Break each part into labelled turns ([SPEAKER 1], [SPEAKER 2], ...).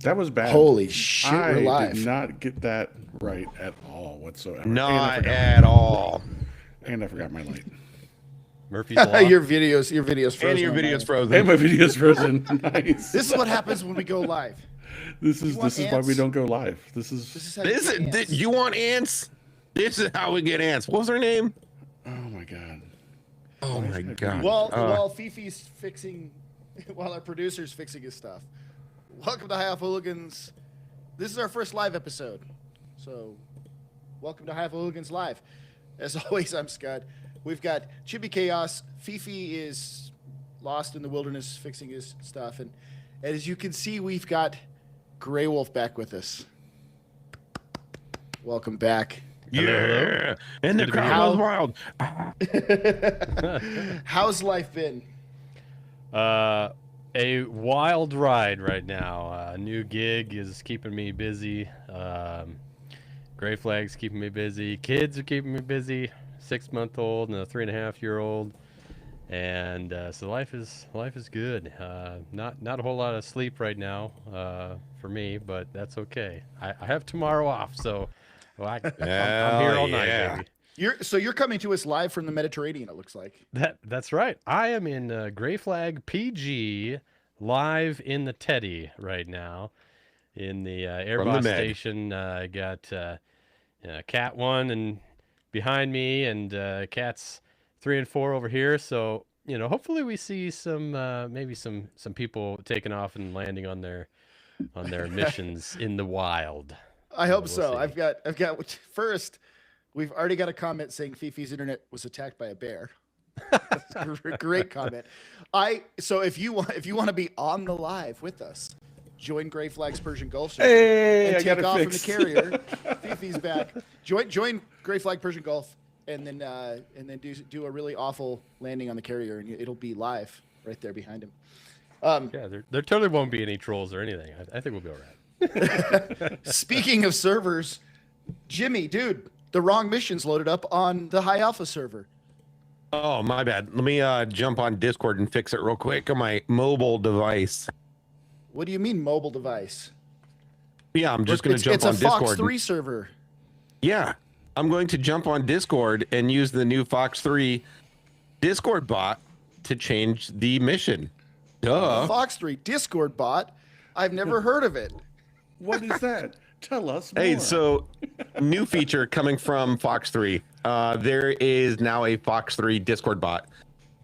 [SPEAKER 1] That was bad.
[SPEAKER 2] Holy shit,
[SPEAKER 1] I
[SPEAKER 2] we're live.
[SPEAKER 1] did not get that right at all whatsoever.
[SPEAKER 3] Not at all.
[SPEAKER 1] And I forgot my light.
[SPEAKER 4] Murphy's Law.
[SPEAKER 2] your video's frozen.
[SPEAKER 3] And your video's frozen.
[SPEAKER 1] And my video's frozen. Nice.
[SPEAKER 2] This is what happens when we go live.
[SPEAKER 1] This is why we
[SPEAKER 2] ants?
[SPEAKER 1] don't go live. This is
[SPEAKER 2] how you get ants.
[SPEAKER 3] You want ants? This is how we get ants. What was her name?
[SPEAKER 1] oh my god.
[SPEAKER 3] Oh my god.
[SPEAKER 2] While Fifi's fixing, while our producer's fixing his stuff. Welcome to High Off Hooligans. This is our first live episode. So, welcome to High Off Hooligans Live. As always, I'm Scud. We've got Chibi Chaos. Fifi is lost in the wilderness fixing his stuff. And as you can see, we've got Graywo1f back with us. Welcome back.
[SPEAKER 3] Yeah. And the crowd was wild.
[SPEAKER 2] How's life been?
[SPEAKER 4] A wild ride right now. New gig is keeping me busy. Gray Flag's keeping me busy. Kids are keeping me busy. 6-month-old and a 3.5-year-old. And so life is good. Not a whole lot of sleep right now for me, but that's okay. I have tomorrow off, so I'm here all night, baby.
[SPEAKER 2] You're coming to us live from the Mediterranean, it looks like.
[SPEAKER 4] That's right. I am in Gray Flag PG, live in the Teddy right now, in the air boss station. I got Cat 1 and behind me, and Cats 3 and 4 over here. So hopefully we see some maybe some people taking off and landing on their missions in the wild.
[SPEAKER 2] I hope
[SPEAKER 4] We'll
[SPEAKER 2] so.
[SPEAKER 4] see.
[SPEAKER 2] I've got first. We've already got a comment saying Fifi's internet was attacked by a bear. That's a great comment. So if you want to be on the live with us, join Gray Flag's Persian Gulf server
[SPEAKER 1] Hey,
[SPEAKER 2] and
[SPEAKER 1] I got
[SPEAKER 2] take
[SPEAKER 1] it
[SPEAKER 2] off
[SPEAKER 1] fixed.
[SPEAKER 2] from the carrier. Fifi's back. Join Gray Flag Persian Gulf and then do a really awful landing on the carrier, and it'll be live right there behind him.
[SPEAKER 4] Yeah, there totally won't be any trolls or anything. I think we'll be all right.
[SPEAKER 2] Speaking of servers, Jimmy, dude, the wrong mission's loaded up on the High Alpha server.
[SPEAKER 3] Oh, my bad. Let me jump on Discord and fix it real quick on my mobile device.
[SPEAKER 2] What do you mean mobile device?
[SPEAKER 3] Yeah, I'm just going to jump on
[SPEAKER 2] It's a Fox
[SPEAKER 3] Discord.
[SPEAKER 2] 3 server.
[SPEAKER 3] Yeah, I'm going to jump on Discord and use the new Fox 3 Discord bot to change the mission. Duh.
[SPEAKER 2] Fox 3 Discord bot? I've never heard of it.
[SPEAKER 1] What is that? Tell us more.
[SPEAKER 3] Hey, so new feature coming from Fox 3. There is now a Fox 3 Discord bot.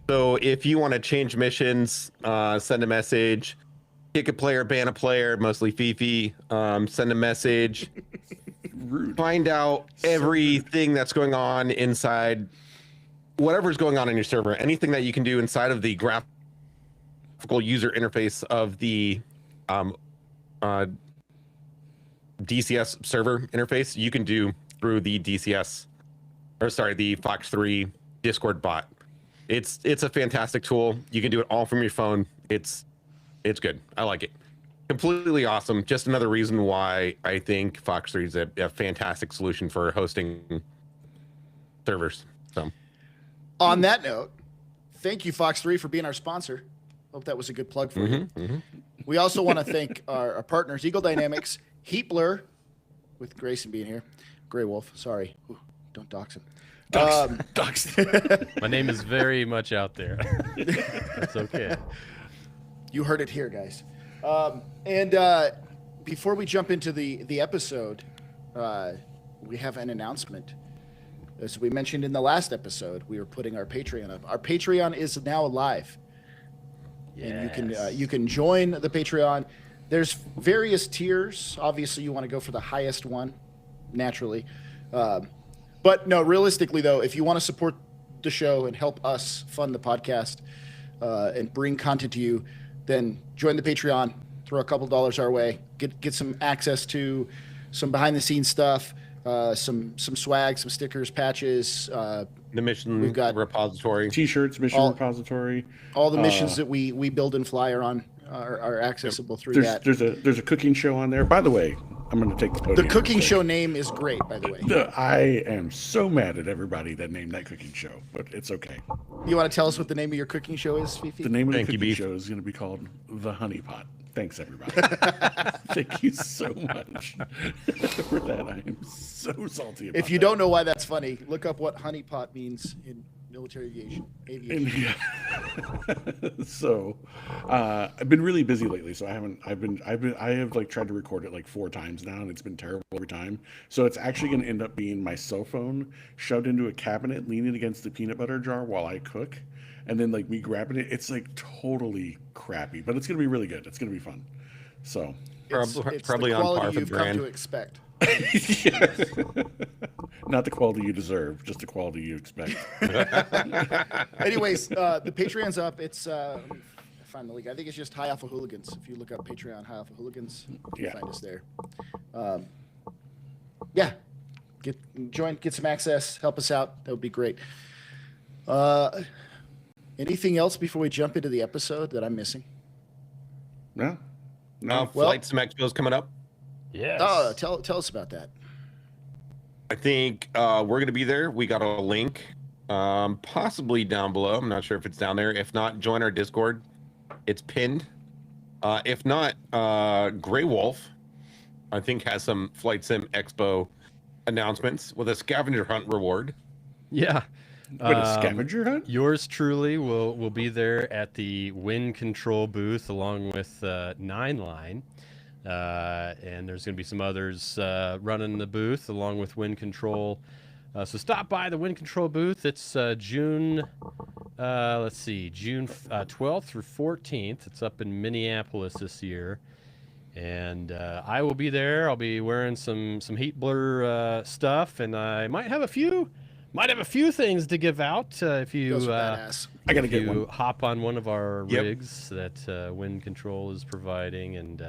[SPEAKER 3] So if you want to change missions, send a message, kick a player, ban a player, mostly Fifi, send a message,
[SPEAKER 1] Rude.
[SPEAKER 3] find out everything that's going on inside, whatever's going on in your server, anything that you can do inside of the graphical user interface of the DCS server interface, you can do through the the Fox 3 Discord bot. It's a fantastic tool. You can do it all from your phone. It's good. I like it. Completely awesome. Just another reason why I think Fox 3 is a fantastic solution for hosting servers. So,
[SPEAKER 2] On that note, thank you, Fox 3, for being our sponsor. Hope that was a good plug for you. We also want to thank our partners, Eagle Dynamics, Heat Blur, with Grayson being here. Graywo1f, sorry. Ooh, don't dox him.
[SPEAKER 1] Dox.
[SPEAKER 4] My name is very much out there. That's okay.
[SPEAKER 2] You heard it here, guys. And before we jump into the episode, we have an announcement. As we mentioned in the last episode, we were putting our Patreon up. Our Patreon is now live. And you can join the Patreon. There's various tiers. Obviously, you want to go for the highest one, naturally. But no, realistically, though, if you want to support the show and help us fund the podcast and bring content to you, then join the Patreon, throw a couple dollars our way, get some access to some behind-the-scenes stuff, some swag, some stickers, patches.
[SPEAKER 3] the mission
[SPEAKER 2] We've got
[SPEAKER 3] repository.
[SPEAKER 1] T-shirts, mission repository.
[SPEAKER 2] All the missions that we build and fly are accessible through that.
[SPEAKER 1] There's a cooking show on there. By the way, I'm going to take the podium.
[SPEAKER 2] The cooking show name is great, by the way.
[SPEAKER 1] I am so mad at everybody that named that cooking show, but it's okay.
[SPEAKER 2] You want to tell us what the name of your cooking show is, Fifi?
[SPEAKER 1] The name of the
[SPEAKER 3] Thank you,
[SPEAKER 1] cooking
[SPEAKER 3] Beef.
[SPEAKER 1] show is going to be called The Honey Pot. Thanks, everybody. Thank you so much for that. I am so salty about
[SPEAKER 2] If you
[SPEAKER 1] that.
[SPEAKER 2] don't know why that's funny, look up what honeypot means in military aviation.
[SPEAKER 1] Yeah. So, I've been really busy lately, so I have like tried to record it like 4 times now, and it's been terrible every time. So it's actually going to end up being my cell phone shoved into a cabinet, leaning against the peanut butter jar while I cook, and then like me grabbing it. It's like totally crappy, but it's going to be really good. It's going to be fun. So,
[SPEAKER 2] It's
[SPEAKER 3] probably
[SPEAKER 2] the
[SPEAKER 3] on
[SPEAKER 2] quality
[SPEAKER 3] par for
[SPEAKER 2] you've come
[SPEAKER 3] brand.
[SPEAKER 2] to expect.
[SPEAKER 1] not the quality you deserve, just the quality you expect.
[SPEAKER 2] Anyways, the Patreon's up. It's let me find the link. I think it's just High Alpha Hooligans. If you look up Patreon High Alpha Hooligans, you can
[SPEAKER 1] Yeah.
[SPEAKER 2] find us there. Yeah, get some access, help us out. That would be great. Anything else before we jump into the episode that I'm missing?
[SPEAKER 1] No,
[SPEAKER 3] Flight Sim Expo's coming up.
[SPEAKER 4] Yes.
[SPEAKER 2] Oh, tell us about that.
[SPEAKER 3] I think we're going to be there. We got a link, possibly down below. I'm not sure if it's down there. If not, join our Discord. It's pinned. If not, Graywo1f, I think, has some Flight Sim Expo announcements with a scavenger hunt reward.
[SPEAKER 4] Yeah.
[SPEAKER 1] What, a scavenger hunt?
[SPEAKER 4] Yours truly will be there at the wind control booth along with 9line. And there's going to be some others running the booth along with wind control. So stop by the wind control booth. It's June 12th through 14th. It's up in Minneapolis this year. And I will be there. I'll be wearing some heat blur stuff, and I might have a few things to give out if you
[SPEAKER 2] Those are badass.
[SPEAKER 1] I gotta
[SPEAKER 4] if
[SPEAKER 1] get
[SPEAKER 4] you
[SPEAKER 1] one.
[SPEAKER 4] hop on one of our
[SPEAKER 3] Yep.
[SPEAKER 4] rigs that wind control is providing, and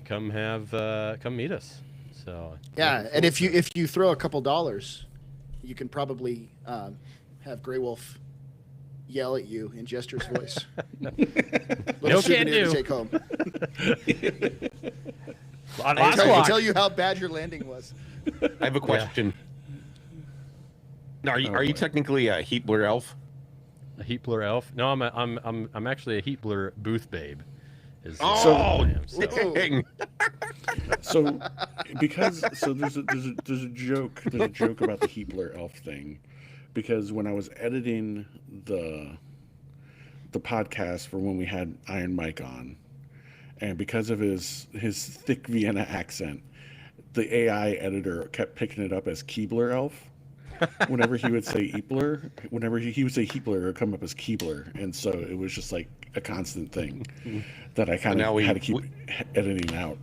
[SPEAKER 4] come meet us. So
[SPEAKER 2] Yeah, and if you throw a couple dollars, you can probably have Graywo1f yell at you in Jester's voice.
[SPEAKER 4] No
[SPEAKER 2] Little
[SPEAKER 4] can
[SPEAKER 2] souvenir to
[SPEAKER 4] do.
[SPEAKER 2] take home.
[SPEAKER 4] Last
[SPEAKER 2] Tell,
[SPEAKER 4] block.
[SPEAKER 2] tell you how bad your landing was.
[SPEAKER 3] I have a question. Are you technically a heat blur elf?
[SPEAKER 4] A heat blur elf? No, I'm actually a heat blur booth babe. Is
[SPEAKER 3] Oh,
[SPEAKER 4] what I am, so.
[SPEAKER 3] dang.
[SPEAKER 1] So, there's a joke about the Heapler elf thing, because when I was editing the podcast for when we had Iron Mike on, and because of his thick Vienna accent, the AI editor kept picking it up as Keebler elf. Whenever he would say Eepler, whenever he would say Heapler, it would come up as Keebler, and so it was just like a constant thing that I kind of had to keep editing out.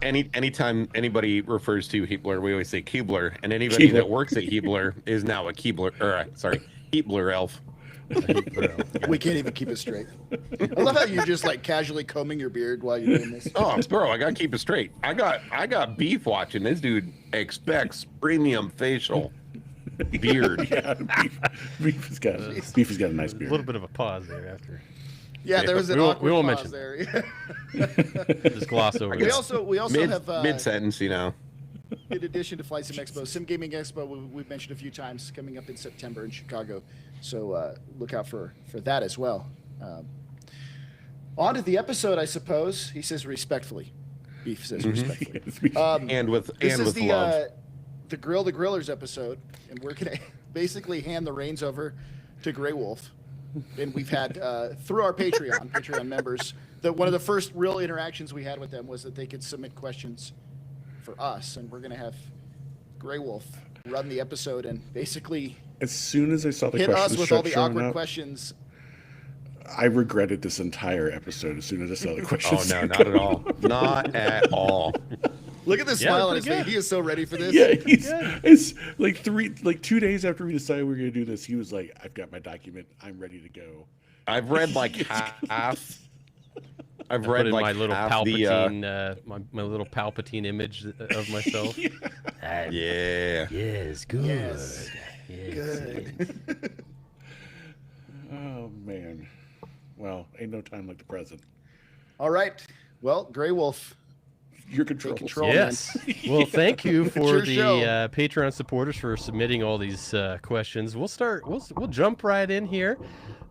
[SPEAKER 3] Anytime anybody refers to Heatblur, we always say Keebler, and anybody
[SPEAKER 1] Keebler.
[SPEAKER 3] that works at Heatblur is now a Keebler, Heatblur elf.
[SPEAKER 4] A heat blur elf.
[SPEAKER 2] We can't even keep it straight. I love how you're just like casually combing your beard while you're doing this.
[SPEAKER 3] Oh, bro, I gotta keep it straight. I got beef watching. This dude expects premium facial beard.
[SPEAKER 1] Yeah, beef has got a nice
[SPEAKER 4] A
[SPEAKER 1] beard.
[SPEAKER 4] little bit of a pause there after.
[SPEAKER 2] Yeah, there was an
[SPEAKER 4] We won't-
[SPEAKER 2] awkward
[SPEAKER 4] we won't
[SPEAKER 2] pause
[SPEAKER 4] mention.
[SPEAKER 2] there.
[SPEAKER 4] Just gloss over
[SPEAKER 2] we
[SPEAKER 4] that.
[SPEAKER 2] also have
[SPEAKER 3] Mid sentence, you know.
[SPEAKER 2] in addition to Flight Sim Expo, Sim Gaming Expo, we've mentioned a few times, coming up in September in Chicago. So look out for that as well. On to the episode, I suppose. He says respectfully. Beef says respectfully.
[SPEAKER 3] And with
[SPEAKER 2] This is
[SPEAKER 3] love.
[SPEAKER 2] the Grill the Grillers episode, and we're going to basically hand the reins over to Graywo1f. And we've had, through our Patreon members, that one of the first real interactions we had with them was that they could submit questions for us, and we're going to have Graywo1f run the episode and basically
[SPEAKER 1] As soon as I saw the
[SPEAKER 2] hit us
[SPEAKER 1] questions
[SPEAKER 2] with all
[SPEAKER 1] start
[SPEAKER 2] the
[SPEAKER 1] showing
[SPEAKER 2] awkward
[SPEAKER 1] up,
[SPEAKER 2] questions.
[SPEAKER 1] I regretted this entire episode as soon as I saw the
[SPEAKER 3] Oh
[SPEAKER 1] questions.
[SPEAKER 3] no, not at all. Not at all.
[SPEAKER 2] Look at the
[SPEAKER 4] Yeah,
[SPEAKER 2] smile on his
[SPEAKER 4] pretty
[SPEAKER 2] face.
[SPEAKER 4] good.
[SPEAKER 2] He is so ready for this.
[SPEAKER 1] Yeah, it's like 2 days after we decided we were gonna do this, he was like, "I've got my document. I'm ready to go."
[SPEAKER 3] I've read like half. I've
[SPEAKER 4] I
[SPEAKER 3] read
[SPEAKER 4] put in
[SPEAKER 3] like
[SPEAKER 4] my little
[SPEAKER 3] half the.
[SPEAKER 4] Palpatine, my little Palpatine image of myself.
[SPEAKER 3] Yeah.
[SPEAKER 4] Yes, good.
[SPEAKER 2] Yes.
[SPEAKER 4] Yes.
[SPEAKER 2] Good.
[SPEAKER 1] Oh man. Well, ain't no time like the present.
[SPEAKER 2] All right. Well, Graywo1f,
[SPEAKER 1] Your control.
[SPEAKER 2] take control, man.
[SPEAKER 4] Yes. Well, thank you for
[SPEAKER 2] your
[SPEAKER 4] the
[SPEAKER 2] show.
[SPEAKER 4] Patreon supporters for submitting all these questions. We'll jump right in here.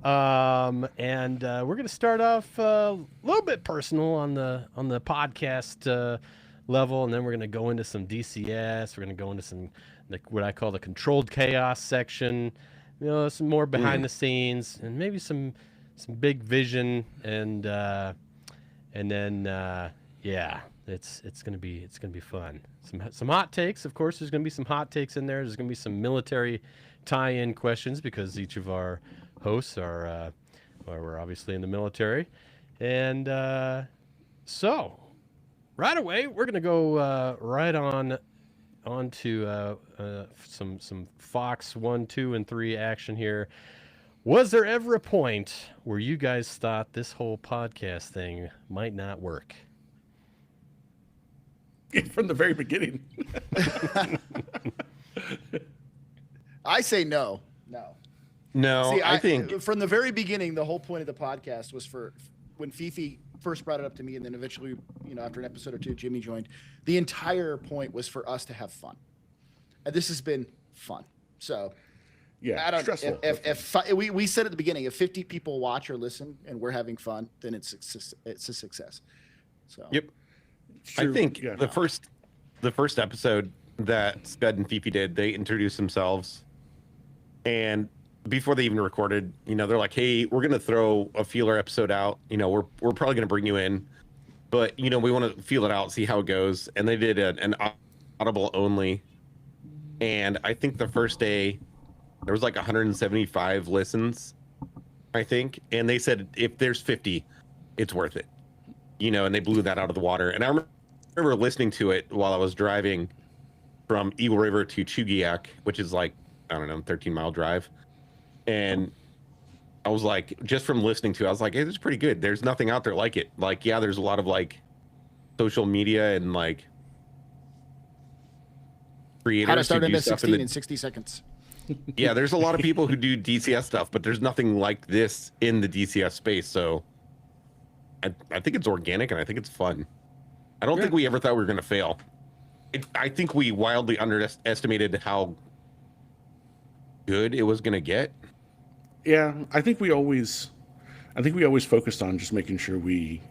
[SPEAKER 4] And we're gonna start off a little bit personal on the podcast level, and then we're gonna go into some DCS. We're gonna go into some what I call the controlled chaos section. You know, some more behind the scenes, and maybe some big vision, and then yeah, it's gonna be fun. Some hot takes, of course. There's gonna be some hot takes in there. There's gonna be some military tie-in questions because each of our hosts are we're obviously in the military, and so right away we're gonna go right on to some Fox 1, 2, and 3 action here. Was there ever a point where you guys thought this whole podcast thing might not work?
[SPEAKER 1] From the very beginning.
[SPEAKER 2] I say no.
[SPEAKER 3] No,
[SPEAKER 2] See,
[SPEAKER 3] I think
[SPEAKER 2] from the very beginning, the whole point of the podcast was for when Fifi first brought it up to me, and then eventually, after an episode or two, Jimmy joined. The entire point was for us to have fun, and this has been fun. So,
[SPEAKER 1] Yeah,
[SPEAKER 2] I don't.
[SPEAKER 1] stressful.
[SPEAKER 2] If we said at the beginning, if 50 people watch or listen and we're having fun, then it's a success. So.
[SPEAKER 3] Yep. I
[SPEAKER 1] True.
[SPEAKER 3] think
[SPEAKER 1] Yeah.
[SPEAKER 3] the first episode that Scud and Fifi did, they introduced themselves, and before they even recorded, they're like, "Hey, we're gonna throw a feeler episode out. We're probably gonna bring you in, but we want to feel it out, see how it goes." And they did an audible only, and I think the first day there was like 175 listens, I think, and they said if there's 50, it's worth it, and they blew that out of the water. And I remember listening to it while I was driving from Eagle River to Chugiak, which is like, I don't know, 13-mile drive. And I was like, just from listening to it, I was like, hey, this is pretty good. There's nothing out there like it. Like, yeah, there's a lot of like social media and like creators
[SPEAKER 2] How to start
[SPEAKER 3] who do
[SPEAKER 2] into
[SPEAKER 3] stuff
[SPEAKER 2] 16 in 60 seconds.
[SPEAKER 3] Yeah, there's a lot of people who do DCS stuff, but there's nothing like this in the DCS space. So I think it's organic and I think it's fun. I don't think we ever thought we were going to fail. I think we wildly underestimated how good it was going to get.
[SPEAKER 1] Yeah, I think we always focused on just making sure we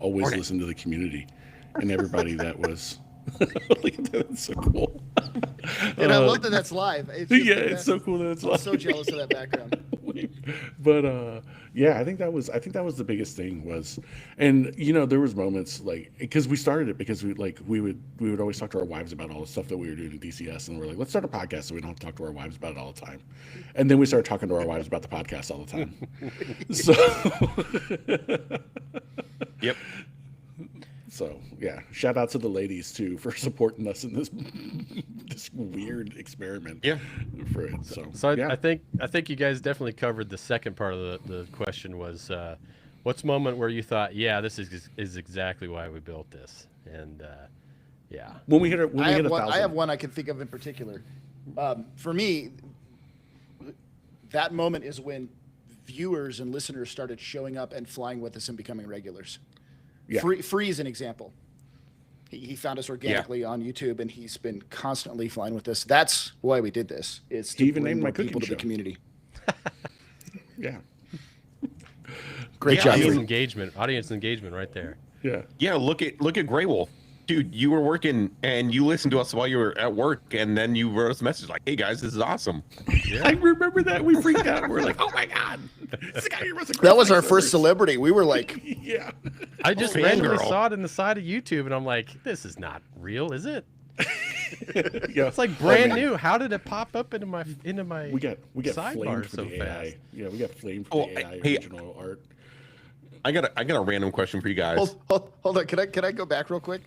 [SPEAKER 1] always listen to the community and everybody that was. Look at that, that's so cool.
[SPEAKER 2] And I love that that's live. It's
[SPEAKER 1] Yeah, it's so cool that it's
[SPEAKER 2] I'm
[SPEAKER 1] live.
[SPEAKER 2] so jealous of that background.
[SPEAKER 1] But yeah, I think that was the biggest thing was, and there was moments like, because we started it because we would always talk to our wives about all the stuff that we were doing in DCS, and we're like, let's start a podcast so we don't have to talk to our wives about it all the time. And then we started talking to our wives about the podcast all the time. So
[SPEAKER 3] Yep.
[SPEAKER 1] So yeah, shout out to the ladies too for supporting us in this weird experiment.
[SPEAKER 3] Yeah.
[SPEAKER 1] For it.
[SPEAKER 4] So
[SPEAKER 1] yeah.
[SPEAKER 4] I think you guys definitely covered the second part of the question was, what's a moment where you thought, yeah, this is exactly why we built this, and yeah.
[SPEAKER 1] When we hit 1,000.
[SPEAKER 2] I have one I can think of in particular. For me, that moment is when viewers and listeners started showing up and flying with us and becoming regulars.
[SPEAKER 1] Yeah.
[SPEAKER 2] Free is an example. He found us organically on YouTube, and he's been constantly flying with us. That's why we did this. Is to
[SPEAKER 1] He even
[SPEAKER 2] bring
[SPEAKER 1] named
[SPEAKER 2] more
[SPEAKER 1] my cooking
[SPEAKER 2] people to the
[SPEAKER 1] show.
[SPEAKER 2] community.
[SPEAKER 1] Yeah.
[SPEAKER 2] Great job.
[SPEAKER 4] Audience engagement right there.
[SPEAKER 1] Yeah.
[SPEAKER 3] Yeah, look at Graywo1f. Dude, you were working and you listened to us while you were at work, and then you wrote us a message like, hey guys, this is awesome.
[SPEAKER 4] Yeah.
[SPEAKER 1] I remember that. We freaked out. We're like, oh my God. This guy here was a
[SPEAKER 2] That was our
[SPEAKER 1] Christ
[SPEAKER 2] first celebrity. We were like,
[SPEAKER 1] Yeah.
[SPEAKER 4] I just
[SPEAKER 3] Oh,
[SPEAKER 4] randomly
[SPEAKER 3] fangirl.
[SPEAKER 4] saw it in the side of YouTube, and I'm like, this is not real, is it?
[SPEAKER 1] Yeah.
[SPEAKER 4] It's like brand new. How did it pop up into my
[SPEAKER 1] We got
[SPEAKER 4] sidebar
[SPEAKER 1] flamed for
[SPEAKER 4] so
[SPEAKER 1] the
[SPEAKER 4] fast?
[SPEAKER 1] AI. Yeah, we got flamed for the AI
[SPEAKER 3] hey,
[SPEAKER 1] original art.
[SPEAKER 3] I got a random question for you guys.
[SPEAKER 2] hold on. Can I go back real quick?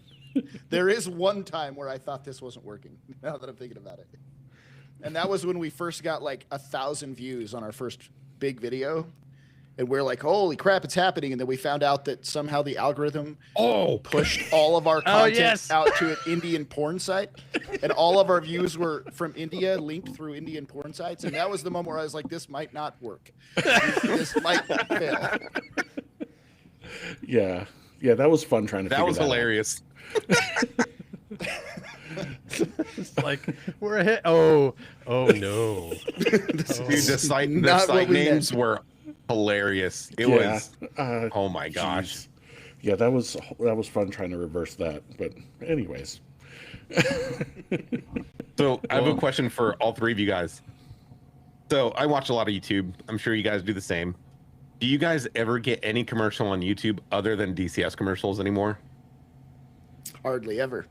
[SPEAKER 2] There is one time where I thought this wasn't working, now that I'm thinking about it. And that was when we first got like 1,000 views on our first big video. And we're like, holy crap, it's happening. And then we found out that somehow the algorithm pushed all of our content out to an Indian porn site. And all of our views were from India, linked through Indian porn sites. And that was the moment where I was like, this might not work. This might fail.
[SPEAKER 1] Yeah. Yeah, that was fun trying to figure
[SPEAKER 3] That was
[SPEAKER 1] that out.
[SPEAKER 3] hilarious.
[SPEAKER 4] It's like we're a hit. Oh no.
[SPEAKER 3] Dude, the site
[SPEAKER 2] not what we
[SPEAKER 3] names
[SPEAKER 2] meant.
[SPEAKER 3] hilarious. It
[SPEAKER 1] Yeah.
[SPEAKER 3] was. Oh my gosh.
[SPEAKER 1] Jeez. Yeah, that was fun trying to reverse that. But anyways,
[SPEAKER 3] So I have a question for all three of you guys. So I watch a lot of YouTube. I'm sure you guys do the same. Do you guys ever get any commercial on YouTube other than DCS commercials anymore?
[SPEAKER 2] Hardly ever.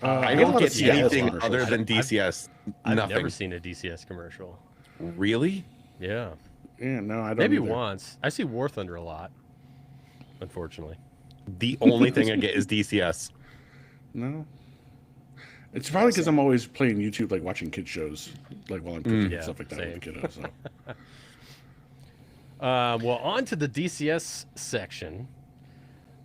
[SPEAKER 3] I
[SPEAKER 1] get a
[SPEAKER 3] don't
[SPEAKER 1] lot of
[SPEAKER 3] get
[SPEAKER 1] CS
[SPEAKER 3] anything
[SPEAKER 1] commercials.
[SPEAKER 3] other than DCS.
[SPEAKER 4] I've
[SPEAKER 3] Nothing.
[SPEAKER 4] never seen a DCS commercial.
[SPEAKER 3] Really?
[SPEAKER 4] Yeah,
[SPEAKER 1] Yeah, no, I don't.
[SPEAKER 4] maybe
[SPEAKER 1] either.
[SPEAKER 4] once. I see War Thunder a lot. Unfortunately,
[SPEAKER 3] The only thing I get is DCS.
[SPEAKER 1] No. It's probably because I'm always playing YouTube, like watching kid shows, like while I'm cooking
[SPEAKER 4] Yeah,
[SPEAKER 1] and stuff like that
[SPEAKER 4] same.
[SPEAKER 1] with the kiddos. So.
[SPEAKER 4] well, on to the DCS section.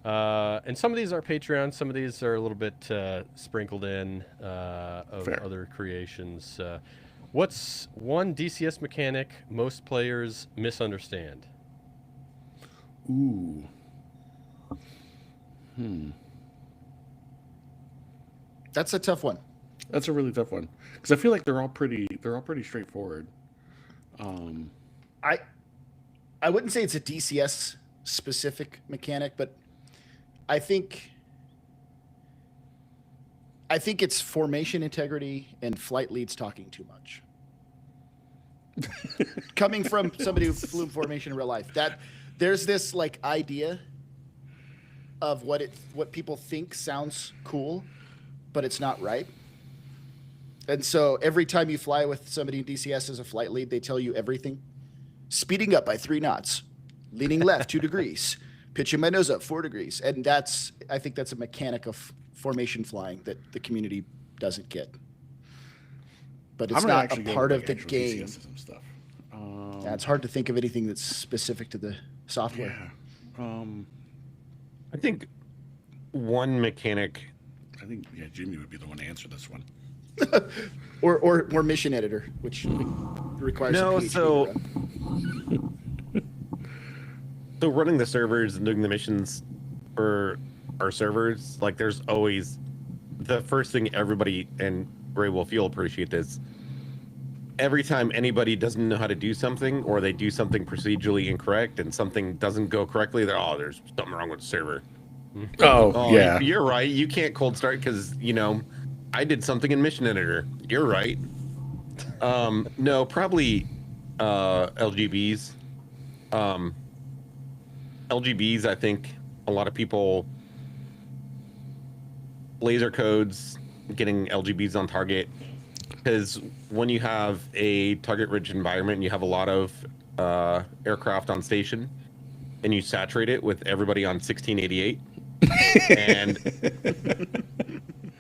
[SPEAKER 4] And some of these are Patreon, some of these are a little bit sprinkled in of
[SPEAKER 1] Fair.
[SPEAKER 4] other creations. What's one DCS mechanic most players misunderstand?
[SPEAKER 1] Ooh.
[SPEAKER 2] That's a tough one.
[SPEAKER 1] That's a really tough one because I feel like they're all pretty straightforward.
[SPEAKER 2] I wouldn't say it's a DCS specific mechanic, but I think it's formation integrity and flight leads talking too much. Coming from somebody who flew in formation in real life, that there's this like idea of what people think sounds cool, but it's not right. And so every time you fly with somebody in DCS as a flight lead, they tell you everything. Speeding up by 3 knots, leaning left 2 degrees, pitching my nose up 4 degrees. And I think that's a mechanic of formation flying that the community doesn't get. But it's
[SPEAKER 1] I'm gonna
[SPEAKER 2] not
[SPEAKER 1] actually
[SPEAKER 2] a
[SPEAKER 1] go
[SPEAKER 2] part
[SPEAKER 1] with,
[SPEAKER 2] of
[SPEAKER 1] like,
[SPEAKER 2] the
[SPEAKER 1] actual
[SPEAKER 2] game.
[SPEAKER 1] DCSism stuff.
[SPEAKER 2] Yeah, it's hard to think of anything that's specific to the software.
[SPEAKER 1] Yeah.
[SPEAKER 3] I think one mechanic.
[SPEAKER 1] I think Jimmy would be the one to answer this one.
[SPEAKER 2] Or mission editor, which requires
[SPEAKER 3] No,
[SPEAKER 2] a PhD
[SPEAKER 3] so-
[SPEAKER 2] to run.
[SPEAKER 3] So running the servers and doing the missions for our servers, like there's always the first thing everybody, and Graywo1f, you'll appreciate this. Every time anybody doesn't know how to do something or they do something procedurally incorrect and something doesn't go correctly, they're, oh, there's something wrong with the server.
[SPEAKER 1] Oh, yeah.
[SPEAKER 3] You're right. You can't cold start because, I did something in Mission Editor. You're right. No, probably LGBs. LGBs, I think a lot of people laser codes getting LGBs on target, because when you have a target-rich environment and you have a lot of aircraft on station and you saturate it with everybody on 1688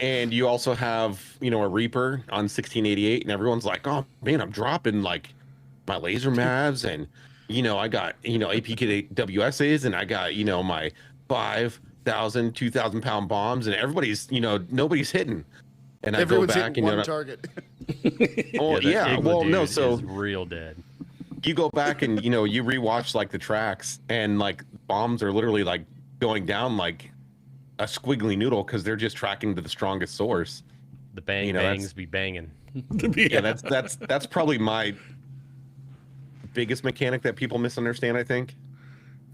[SPEAKER 3] and you also have a Reaper on 1688 and everyone's like, oh man, I'm dropping like my laser mavs and I got APKWSs and I got my 5,000 2,000 pound bombs and everybody's nobody's hitting, and I
[SPEAKER 2] Everyone's
[SPEAKER 3] go back
[SPEAKER 2] hitting
[SPEAKER 3] and
[SPEAKER 2] one target.
[SPEAKER 3] oh
[SPEAKER 4] that
[SPEAKER 3] yeah,
[SPEAKER 4] Igloo
[SPEAKER 3] well no,
[SPEAKER 4] dude
[SPEAKER 3] so
[SPEAKER 4] is real dead.
[SPEAKER 3] you go back and you rewatch like the tracks and like bombs are literally like going down like a squiggly noodle because they're just tracking to the strongest source.
[SPEAKER 4] The bangs
[SPEAKER 3] that's-
[SPEAKER 4] be banging.
[SPEAKER 3] Yeah, that's probably my biggest mechanic that people misunderstand, I think.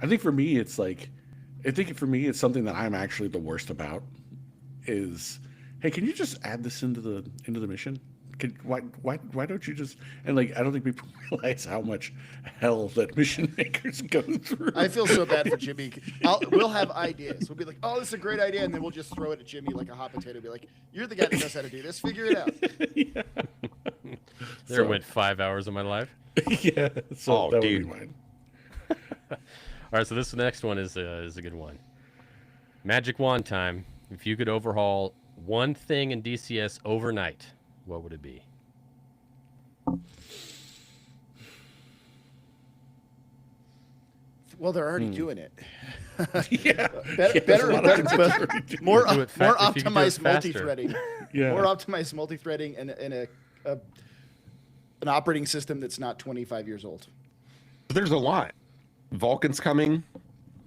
[SPEAKER 1] I think for me, it's something that I'm actually the worst about. Is, hey, can you just add this into the mission? Why don't you just, and like I don't think people realize how much hell that mission makers go through.
[SPEAKER 2] I feel so bad for Jimmy. We'll have ideas. We'll be like, oh, this is a great idea. And then we'll just throw it at Jimmy like a hot potato. Be like, you're the guy that knows how to do this. Figure it out.
[SPEAKER 1] Yeah.
[SPEAKER 4] There
[SPEAKER 1] So-
[SPEAKER 4] went 5 hours of my life.
[SPEAKER 1] Yeah, so
[SPEAKER 3] Oh,
[SPEAKER 1] that
[SPEAKER 3] dude.
[SPEAKER 1] would be mine.
[SPEAKER 4] All right, so this next one is a good one. Magic wand time. If you could overhaul one thing in DCS overnight, what would it be?
[SPEAKER 2] Well, they're already doing it.
[SPEAKER 1] Yeah,
[SPEAKER 2] Better,
[SPEAKER 1] a lot of
[SPEAKER 2] better,
[SPEAKER 1] things
[SPEAKER 2] better,
[SPEAKER 1] are already doing
[SPEAKER 2] more
[SPEAKER 4] Do it fa-
[SPEAKER 2] more
[SPEAKER 4] if you could do it
[SPEAKER 2] optimized
[SPEAKER 4] faster.
[SPEAKER 2] multi-threading.
[SPEAKER 1] Yeah.
[SPEAKER 2] More optimized multi-threading and an operating system that's not 25 years old.
[SPEAKER 3] There's a lot. Vulcan's coming.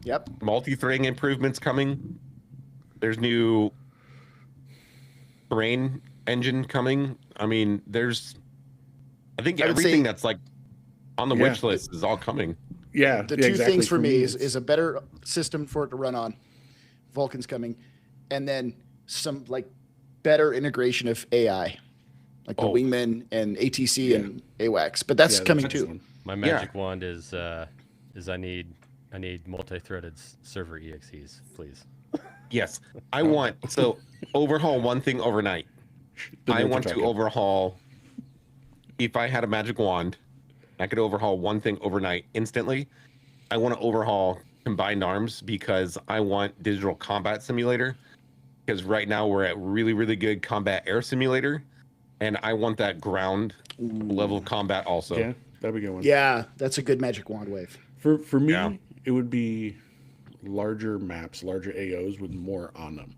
[SPEAKER 2] Yep.
[SPEAKER 3] Multi-threading improvements coming. There's new terrain engine coming. I think
[SPEAKER 2] I would
[SPEAKER 3] everything
[SPEAKER 2] say-
[SPEAKER 3] that's like on the
[SPEAKER 1] Yeah.
[SPEAKER 3] wish list is all coming.
[SPEAKER 1] Yeah,
[SPEAKER 2] The
[SPEAKER 1] yeah,
[SPEAKER 2] two
[SPEAKER 1] exactly.
[SPEAKER 2] things for me
[SPEAKER 1] it's-
[SPEAKER 2] is a better system for it to run on. Vulcan's coming, and then some like better integration of AI, like the
[SPEAKER 3] Oh.
[SPEAKER 2] Wingman and ATC
[SPEAKER 1] Yeah.
[SPEAKER 2] and AWACS. But that's
[SPEAKER 1] yeah,
[SPEAKER 2] coming
[SPEAKER 1] the next
[SPEAKER 2] too.
[SPEAKER 1] one.
[SPEAKER 4] My magic wand is I need multi-threaded server exes, please.
[SPEAKER 3] Yes, I want so overhaul one thing overnight.
[SPEAKER 1] The
[SPEAKER 3] I
[SPEAKER 1] nerds are
[SPEAKER 3] want to
[SPEAKER 1] talking.
[SPEAKER 3] overhaul. If I had a magic wand, I could overhaul one thing overnight instantly. I want to overhaul combined arms because I want digital combat simulator. Because right now we're at really, really good combat air simulator, and I want that ground level combat also.
[SPEAKER 1] Yeah, that'd be a good one.
[SPEAKER 2] Yeah, that's a good magic wand wave.
[SPEAKER 1] For me,
[SPEAKER 3] Yeah.
[SPEAKER 1] it would be larger maps, larger AOs with more on them.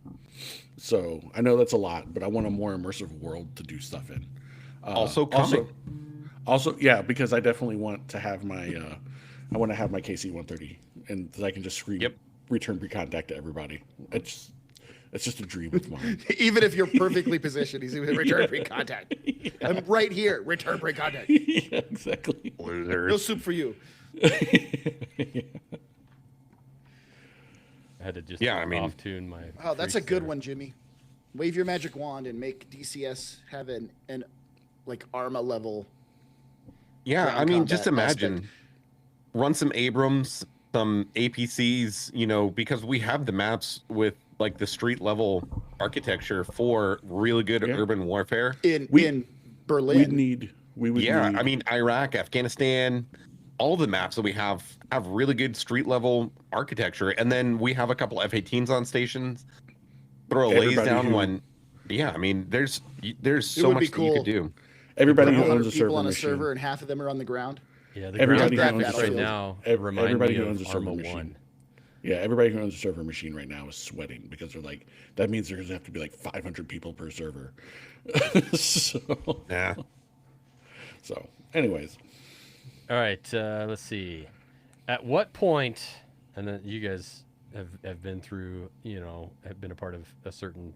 [SPEAKER 1] So I know that's a lot, but I want a more immersive world to do stuff in.
[SPEAKER 3] Also coming.
[SPEAKER 1] Also, yeah, because I definitely want to have my I want to have my KC-130, and that I can just scream
[SPEAKER 3] Yep.
[SPEAKER 1] return pre-contact to everybody. It's just a dream of mine.
[SPEAKER 2] Even if you're perfectly positioned, he's even return free contact. I'm right here. Return free contact.
[SPEAKER 1] Yeah, exactly.
[SPEAKER 2] No soup for you.
[SPEAKER 4] I had to just
[SPEAKER 3] Yeah, I mean-
[SPEAKER 4] off-tune my.
[SPEAKER 2] Oh, that's a
[SPEAKER 4] freaks
[SPEAKER 2] good
[SPEAKER 4] there.
[SPEAKER 2] one, Jimmy. Wave your magic wand and make DCS have an like Arma level.
[SPEAKER 3] Yeah,
[SPEAKER 2] ground
[SPEAKER 3] I mean, just
[SPEAKER 2] combat
[SPEAKER 3] imagine
[SPEAKER 2] aspect.
[SPEAKER 3] run some Abrams, some APCs, because we have the maps with like the street level architecture for really good
[SPEAKER 1] Yeah.
[SPEAKER 3] urban warfare.
[SPEAKER 2] in
[SPEAKER 1] We
[SPEAKER 2] Berlin.
[SPEAKER 1] We would
[SPEAKER 3] Yeah,
[SPEAKER 1] need,
[SPEAKER 3] I mean, Iraq, Afghanistan, all the maps that we have really good street level architecture, and then we have a couple F-18s on stations. Throw a lays
[SPEAKER 1] Everybody
[SPEAKER 3] down
[SPEAKER 1] who-
[SPEAKER 3] when, yeah, I mean, there's so
[SPEAKER 2] would
[SPEAKER 3] much
[SPEAKER 2] be
[SPEAKER 3] that you
[SPEAKER 2] cool.
[SPEAKER 3] could do.
[SPEAKER 1] everybody who
[SPEAKER 2] 100
[SPEAKER 1] owns a
[SPEAKER 2] people
[SPEAKER 1] server
[SPEAKER 2] on a
[SPEAKER 1] machine.
[SPEAKER 2] server and half of them are on the ground.
[SPEAKER 4] Yeah, the
[SPEAKER 1] Everybody
[SPEAKER 4] ground
[SPEAKER 2] who owns
[SPEAKER 4] graphics
[SPEAKER 2] a
[SPEAKER 4] right
[SPEAKER 2] server-
[SPEAKER 4] now
[SPEAKER 1] everybody
[SPEAKER 4] remind me
[SPEAKER 1] who owns a
[SPEAKER 4] of
[SPEAKER 1] server
[SPEAKER 4] Arma
[SPEAKER 1] machine.
[SPEAKER 4] 1.
[SPEAKER 1] Yeah, everybody who owns a server machine right now is sweating because they're like, that means there's gonna have to be like 500 people per server. so,
[SPEAKER 3] Yeah.
[SPEAKER 1] so, anyways,
[SPEAKER 4] All right, let's see. At what point, and then you guys have been through, have been a part of a certain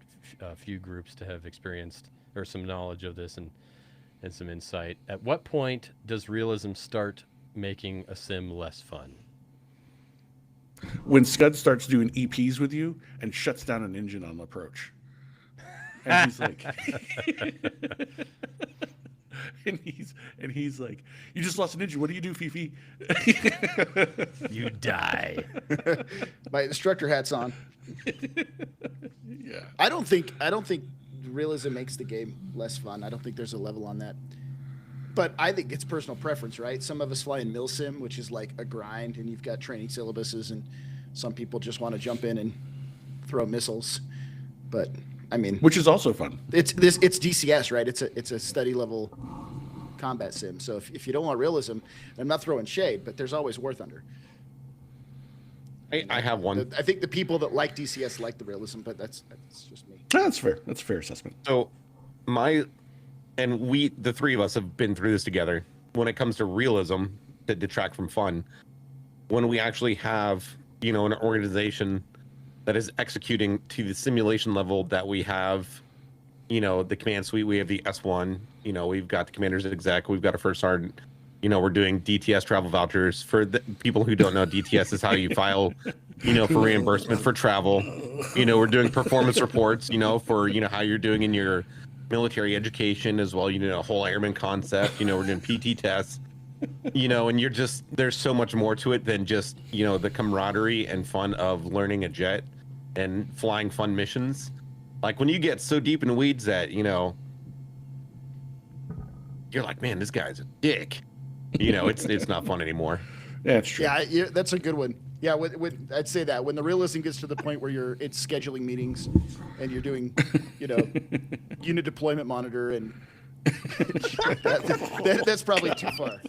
[SPEAKER 4] few groups to have experienced or some knowledge of this and some insight. At what point does realism start making a sim less fun?
[SPEAKER 1] when Scud starts doing EPs with you and shuts down an engine on approach, and he's like, and he's like, you just lost an engine. What do you do, Fifi?
[SPEAKER 4] You die.
[SPEAKER 2] My instructor hat's on.
[SPEAKER 1] Yeah.
[SPEAKER 2] I don't think realism makes the game less fun. I don't think there's a level on that. But I think it's personal preference, right? Some of us fly in milsim, which is like a grind, and you've got training syllabuses, and some people just want to jump in and throw missiles. But I mean,
[SPEAKER 1] Which is also fun.
[SPEAKER 2] it's DCS, right? It's a study level combat sim. So if you don't want realism, I'm not throwing shade, but there's always War Thunder.
[SPEAKER 3] I have one.
[SPEAKER 2] I think the people that like DCS like the realism, but that's just me.
[SPEAKER 1] That's fair. That's a fair assessment.
[SPEAKER 3] So the three of us have been through this together. When it comes to realism that detract from fun, when we actually have, an organization that is executing to the simulation level that we have, the command suite, we have the S1, we've got the commander's exec, we've got a first sergeant, we're doing DTS travel vouchers. For the people who don't know, DTS is how you file, for reimbursement for travel. We're doing performance reports, for, how you're doing in your military education as well, whole airman concept, we're doing PT tests, and there's so much more to it than just, the camaraderie and fun of learning a jet and flying fun missions. Like when you get so deep in the weeds that, you're like, man, this guy's a dick. It's not fun anymore.
[SPEAKER 1] Yeah, it's true.
[SPEAKER 2] Yeah, that's a good one. Yeah, when I'd say that when the realism gets to the point where it's scheduling meetings and you're doing, unit deployment monitor, and that's probably too far.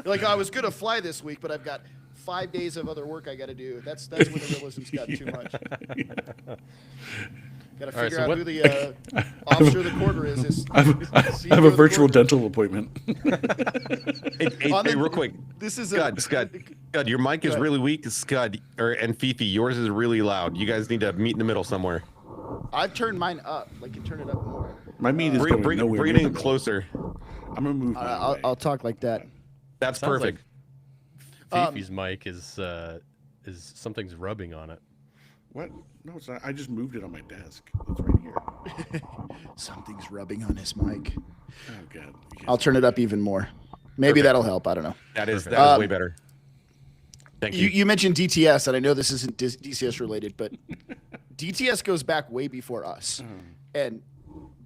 [SPEAKER 2] Like, I was gonna fly this week, but I've got 5 days of other work I got to do. That's when the realism's got too much. Got to
[SPEAKER 4] All right,
[SPEAKER 2] figure
[SPEAKER 4] so
[SPEAKER 2] out
[SPEAKER 4] what-
[SPEAKER 2] who the officer of the quarter is.
[SPEAKER 1] I have a virtual dental appointment.
[SPEAKER 3] Hey, real quick.
[SPEAKER 2] This is
[SPEAKER 3] Scud, your mic is
[SPEAKER 2] ahead.
[SPEAKER 3] really weak. Scud, and Fifi, yours is really loud. You guys need to meet in the middle somewhere.
[SPEAKER 2] I've turned mine up. Like, you turn it up more.
[SPEAKER 1] My meat is
[SPEAKER 3] Bring,
[SPEAKER 1] going
[SPEAKER 3] bring,
[SPEAKER 1] nowhere
[SPEAKER 3] bring it
[SPEAKER 1] near
[SPEAKER 3] in
[SPEAKER 1] the middle.
[SPEAKER 3] closer.
[SPEAKER 1] I'm gonna move.
[SPEAKER 2] I'll talk like that.
[SPEAKER 3] That's
[SPEAKER 4] Sounds
[SPEAKER 3] perfect.
[SPEAKER 4] Fifi's mic is something's rubbing on it.
[SPEAKER 1] What? No, it's not. I just moved it on my desk. It's right here.
[SPEAKER 2] Something's rubbing on his mic.
[SPEAKER 1] Oh god.
[SPEAKER 2] I'll turn it up even more. Maybe
[SPEAKER 3] Perfect.
[SPEAKER 2] that'll help. I don't know.
[SPEAKER 3] That is way better. Thank you.
[SPEAKER 2] You mentioned DTS, and I know this isn't DCS related, but DTS goes back way before us. And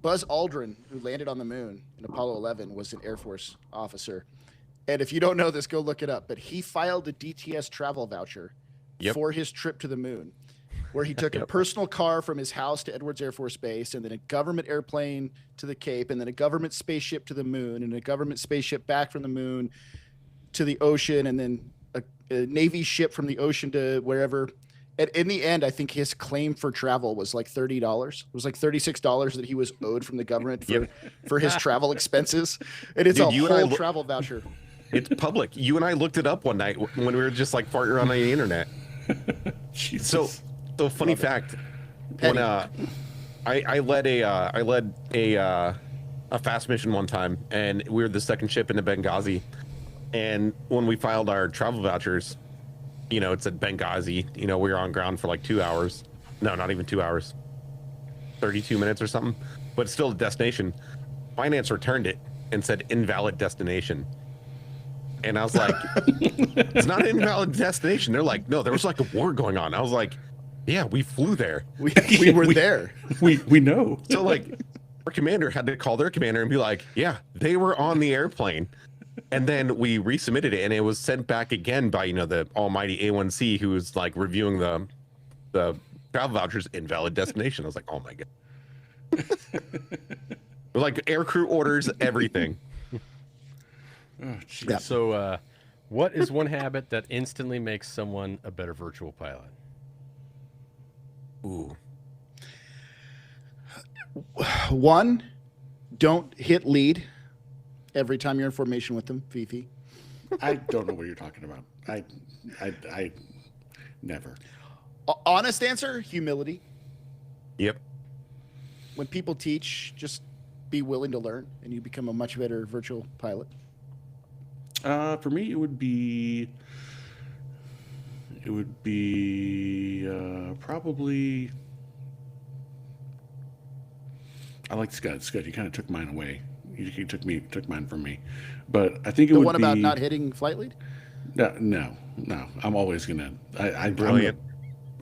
[SPEAKER 2] Buzz Aldrin, who landed on the moon in Apollo 11, was an Air Force officer. And if you don't know this, go look it up. But he filed a DTS travel voucher for his trip to the moon, where he took a personal car from his house to Edwards Air Force Base, and then a government airplane to the Cape, and then a government spaceship to the moon, and a government spaceship back from the moon to the ocean, and then a Navy ship from the ocean to wherever. And in the end, I think his claim for travel was like $30. It was like $36 that he was owed from the government for his travel expenses. And it's a whole travel voucher.
[SPEAKER 3] It's public. You and I looked it up one night when we were just like farting around on the internet. So funny fact, when I led a fast mission one time, and we were the second ship into Benghazi, and when we filed our travel vouchers, you know, it said Benghazi. You know, we were on ground for like 2 hours. No, not even 2 hours. 32 minutes or something. But it's still a destination. Finance returned it and said invalid destination. And I was like, it's not an invalid destination. They're like, no, there was like a war going on. I was like, yeah, we flew there.
[SPEAKER 2] We were there.
[SPEAKER 1] We know.
[SPEAKER 3] So like, our commander had to call their commander and be like, yeah, they were on the airplane. And then we resubmitted it, and it was sent back again by, you know, the almighty A1C, who was like reviewing the travel vouchers. Invalid destination. I was like, oh my god. Like air crew orders everything.
[SPEAKER 1] Oh, geez.
[SPEAKER 4] So, what is one habit that instantly makes someone a better virtual pilot?
[SPEAKER 3] Ooh.
[SPEAKER 2] One, don't hit lead every time you're in formation with them, Fifi.
[SPEAKER 1] I don't know what you're talking about. I never.
[SPEAKER 2] Honest answer, humility.
[SPEAKER 3] Yep.
[SPEAKER 2] When people teach, just be willing to learn, and you become a much better virtual pilot.
[SPEAKER 1] For me, it would be probably. I like Scud. Scud, you kind of took mine away. You took mine from me, but I think it
[SPEAKER 2] the
[SPEAKER 1] would
[SPEAKER 2] one
[SPEAKER 1] be
[SPEAKER 2] about not hitting flight lead.
[SPEAKER 1] No. I'm always gonna.
[SPEAKER 3] Brilliant.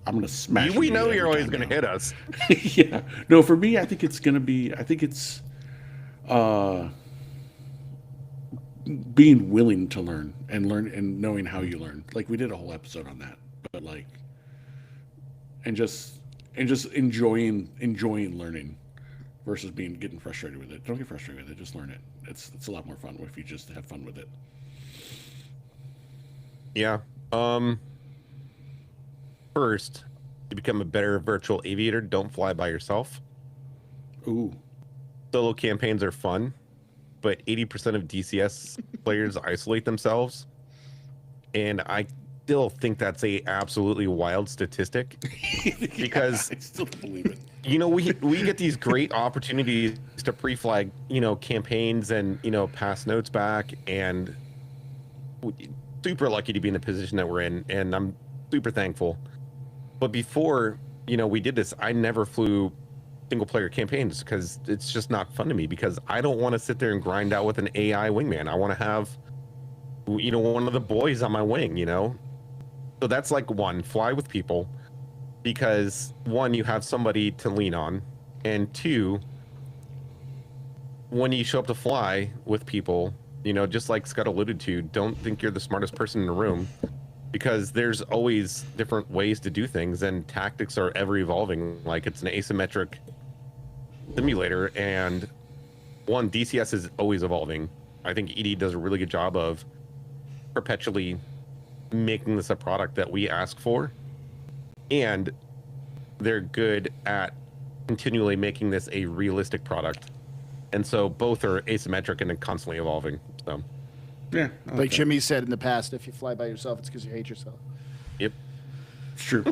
[SPEAKER 1] I'm gonna smash.
[SPEAKER 3] We know you're always gonna hit us.
[SPEAKER 1] Yeah. No, for me, I think it's gonna be. I think it's being willing to learn and knowing how you learn. Like we did a whole episode on that, but like, and just enjoying learning. Versus getting frustrated with it. Don't get frustrated with it. Just learn it. It's a lot more fun if you just have fun with it.
[SPEAKER 3] Yeah. First, to become a better virtual aviator, don't fly by yourself.
[SPEAKER 1] Ooh.
[SPEAKER 3] Solo campaigns are fun, but 80% of DCS players isolate themselves, and I still think that's a absolutely wild statistic. Because
[SPEAKER 1] I still believe it.
[SPEAKER 3] You know, we get these great opportunities to pre-flag, you know, campaigns and, you know, pass notes back, and super lucky to be in the position that we're in, and I'm super thankful. But before, you know, we did this, I never flew single player campaigns because it's just not fun to me, because I don't want to sit there and grind out with an AI wingman. I want to have, you know, one of the boys on my wing, you know? So that's like one, fly with people. Because one, you have somebody to lean on, and two, when you show up to fly with people, you know, just like Scott alluded to, don't think you're the smartest person in the room, because there's always different ways to do things, and tactics are ever evolving. Like, it's an asymmetric simulator, and one, DCS is always evolving. I think ED does a really good job of perpetually making this a product that we ask for. And they're good at continually making this a realistic product. And so both are asymmetric and constantly evolving. So,
[SPEAKER 1] yeah.
[SPEAKER 2] Like Jimmy said in the past, if you fly by yourself, it's because you hate yourself.
[SPEAKER 3] Yep.
[SPEAKER 1] It's true.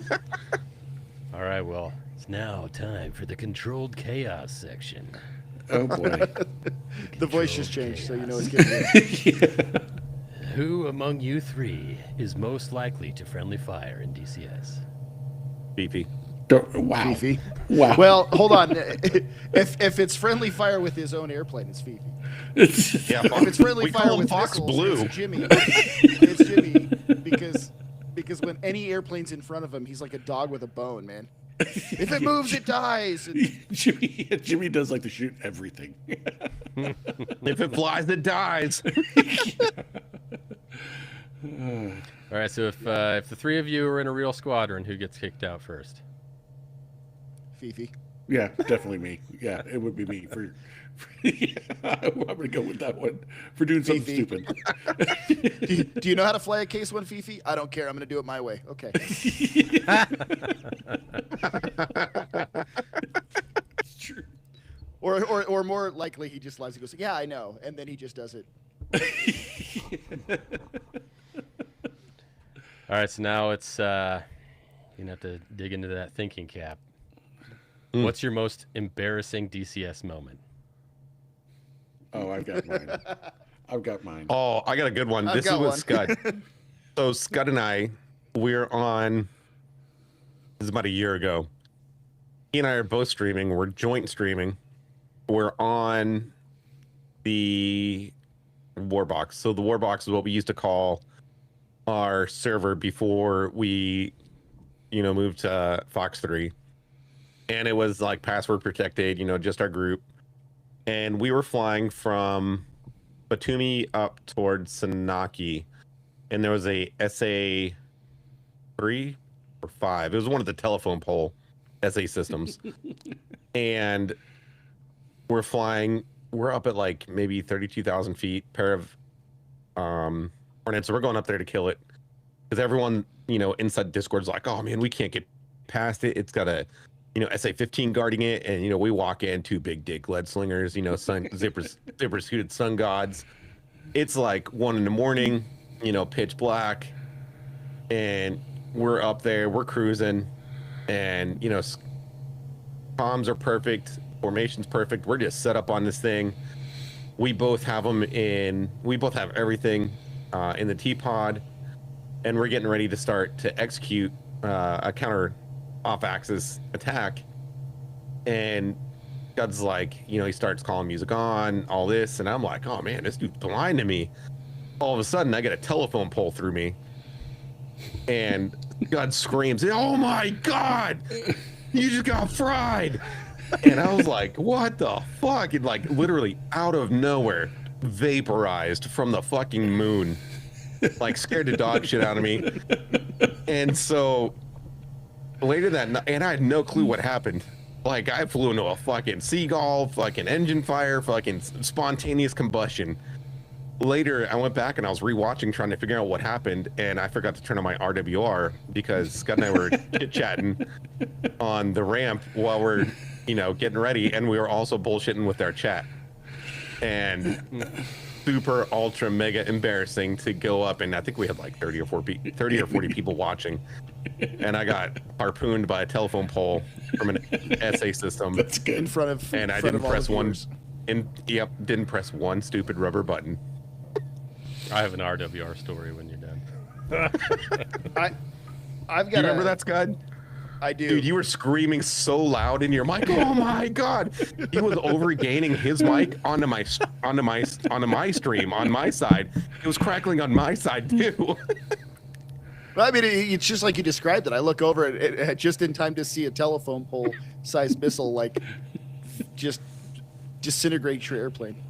[SPEAKER 4] All right, well, it's now time for the controlled chaos section.
[SPEAKER 1] Oh, boy.
[SPEAKER 2] The voice just changed, so you know it's getting
[SPEAKER 1] Yeah.
[SPEAKER 4] Who among you three is most likely to friendly fire in DCS?
[SPEAKER 3] Fifi.
[SPEAKER 1] Wow.
[SPEAKER 2] Fifi.
[SPEAKER 1] Wow.
[SPEAKER 2] Well, hold on. If it's friendly fire with his own airplane, it's Fifi.
[SPEAKER 3] Yeah,
[SPEAKER 2] If it's friendly
[SPEAKER 3] we
[SPEAKER 2] fire
[SPEAKER 3] call him
[SPEAKER 2] with
[SPEAKER 3] Fox
[SPEAKER 2] missiles,
[SPEAKER 3] Blue.
[SPEAKER 2] it's Jimmy. It's Jimmy because when any airplane's in front of him, he's like a dog with a bone, man. If it moves, it dies.
[SPEAKER 1] Jimmy does like to shoot everything.
[SPEAKER 3] If it flies, it dies.
[SPEAKER 4] All right, so if the three of you are in a real squadron, who gets kicked out first?
[SPEAKER 2] Fifi.
[SPEAKER 1] Yeah, definitely me. Yeah, it would be me yeah, I'm gonna go with that one for doing something
[SPEAKER 2] Fifi.
[SPEAKER 1] stupid.
[SPEAKER 2] Do you know how to fly a Case-1, Fifi? I don't care. I'm going to do it my way. Okay.
[SPEAKER 1] It's true.
[SPEAKER 2] Or more likely, he just lies and goes, yeah, I know. And then he just does it.
[SPEAKER 4] All right, so now it's you're gonna have to dig into that thinking cap. What's your most embarrassing DCS moment?
[SPEAKER 1] Oh, I've got mine.
[SPEAKER 3] Oh, I got a good one.
[SPEAKER 2] I've
[SPEAKER 3] This is
[SPEAKER 2] got
[SPEAKER 3] with
[SPEAKER 2] one.
[SPEAKER 3] Scud. So Scud and I, we're on. This is about a year ago. He and I are both streaming. We're joint streaming. We're on the Warbox. So the Warbox is what we used to call our server before we, moved to Fox 3. And it was like password protected, just our group. And we were flying from Batumi up towards Sanaki, and there was a SA 3 or 5. It was one of the telephone pole SA systems. And we're flying. We're up at like maybe 32,000 feet. Pair of Hornets. So we're going up there to kill it because everyone, inside Discord's like, "Oh man, we can't get past it. It's got a." SA-15 guarding it, and we walk in, two big dick lead slingers, zippers suited sun gods. It's like 1 a.m, pitch black, and we're up there, we're cruising, and comms are perfect, formation's perfect. We're just set up on this thing. We both have everything in the T-pod, and we're getting ready to start to execute a counter off-axis attack, and God's like, he starts calling music on, all this, and I'm like, oh man, this dude's blind to me. All of a sudden, I get a telephone pole through me, and God screams, "Oh my God, you just got fried!" And I was like, what the fuck? And like literally out of nowhere, vaporized from the fucking moon, like scared the dog shit out of me. And so later that night, and I had no clue what happened. Like I flew into a fucking seagull, fucking engine fire, fucking spontaneous combustion. Later, I went back and I was rewatching, trying to figure out what happened, and I forgot to turn on my RWR because Scott and I were chit-chatting on the ramp while we're, getting ready, and we were also bullshitting with our chat. And super ultra mega embarrassing to go up, and I think we had like 30 or 40 people watching, and I got harpooned by a telephone pole from an SA system.
[SPEAKER 1] That's good.
[SPEAKER 2] In front of
[SPEAKER 3] And I didn't press didn't press one stupid rubber button.
[SPEAKER 4] I have an RWR story when you're done.
[SPEAKER 2] I've got.
[SPEAKER 3] You remember that, Scud?
[SPEAKER 2] I do.
[SPEAKER 3] Dude, you were screaming so loud in your mic. Oh my God! He was overgaining his mic onto my stream on my side. It was crackling on my side too.
[SPEAKER 2] I mean, it's just like you described it. I look over it just in time to see a telephone pole-sized missile like just disintegrate your airplane.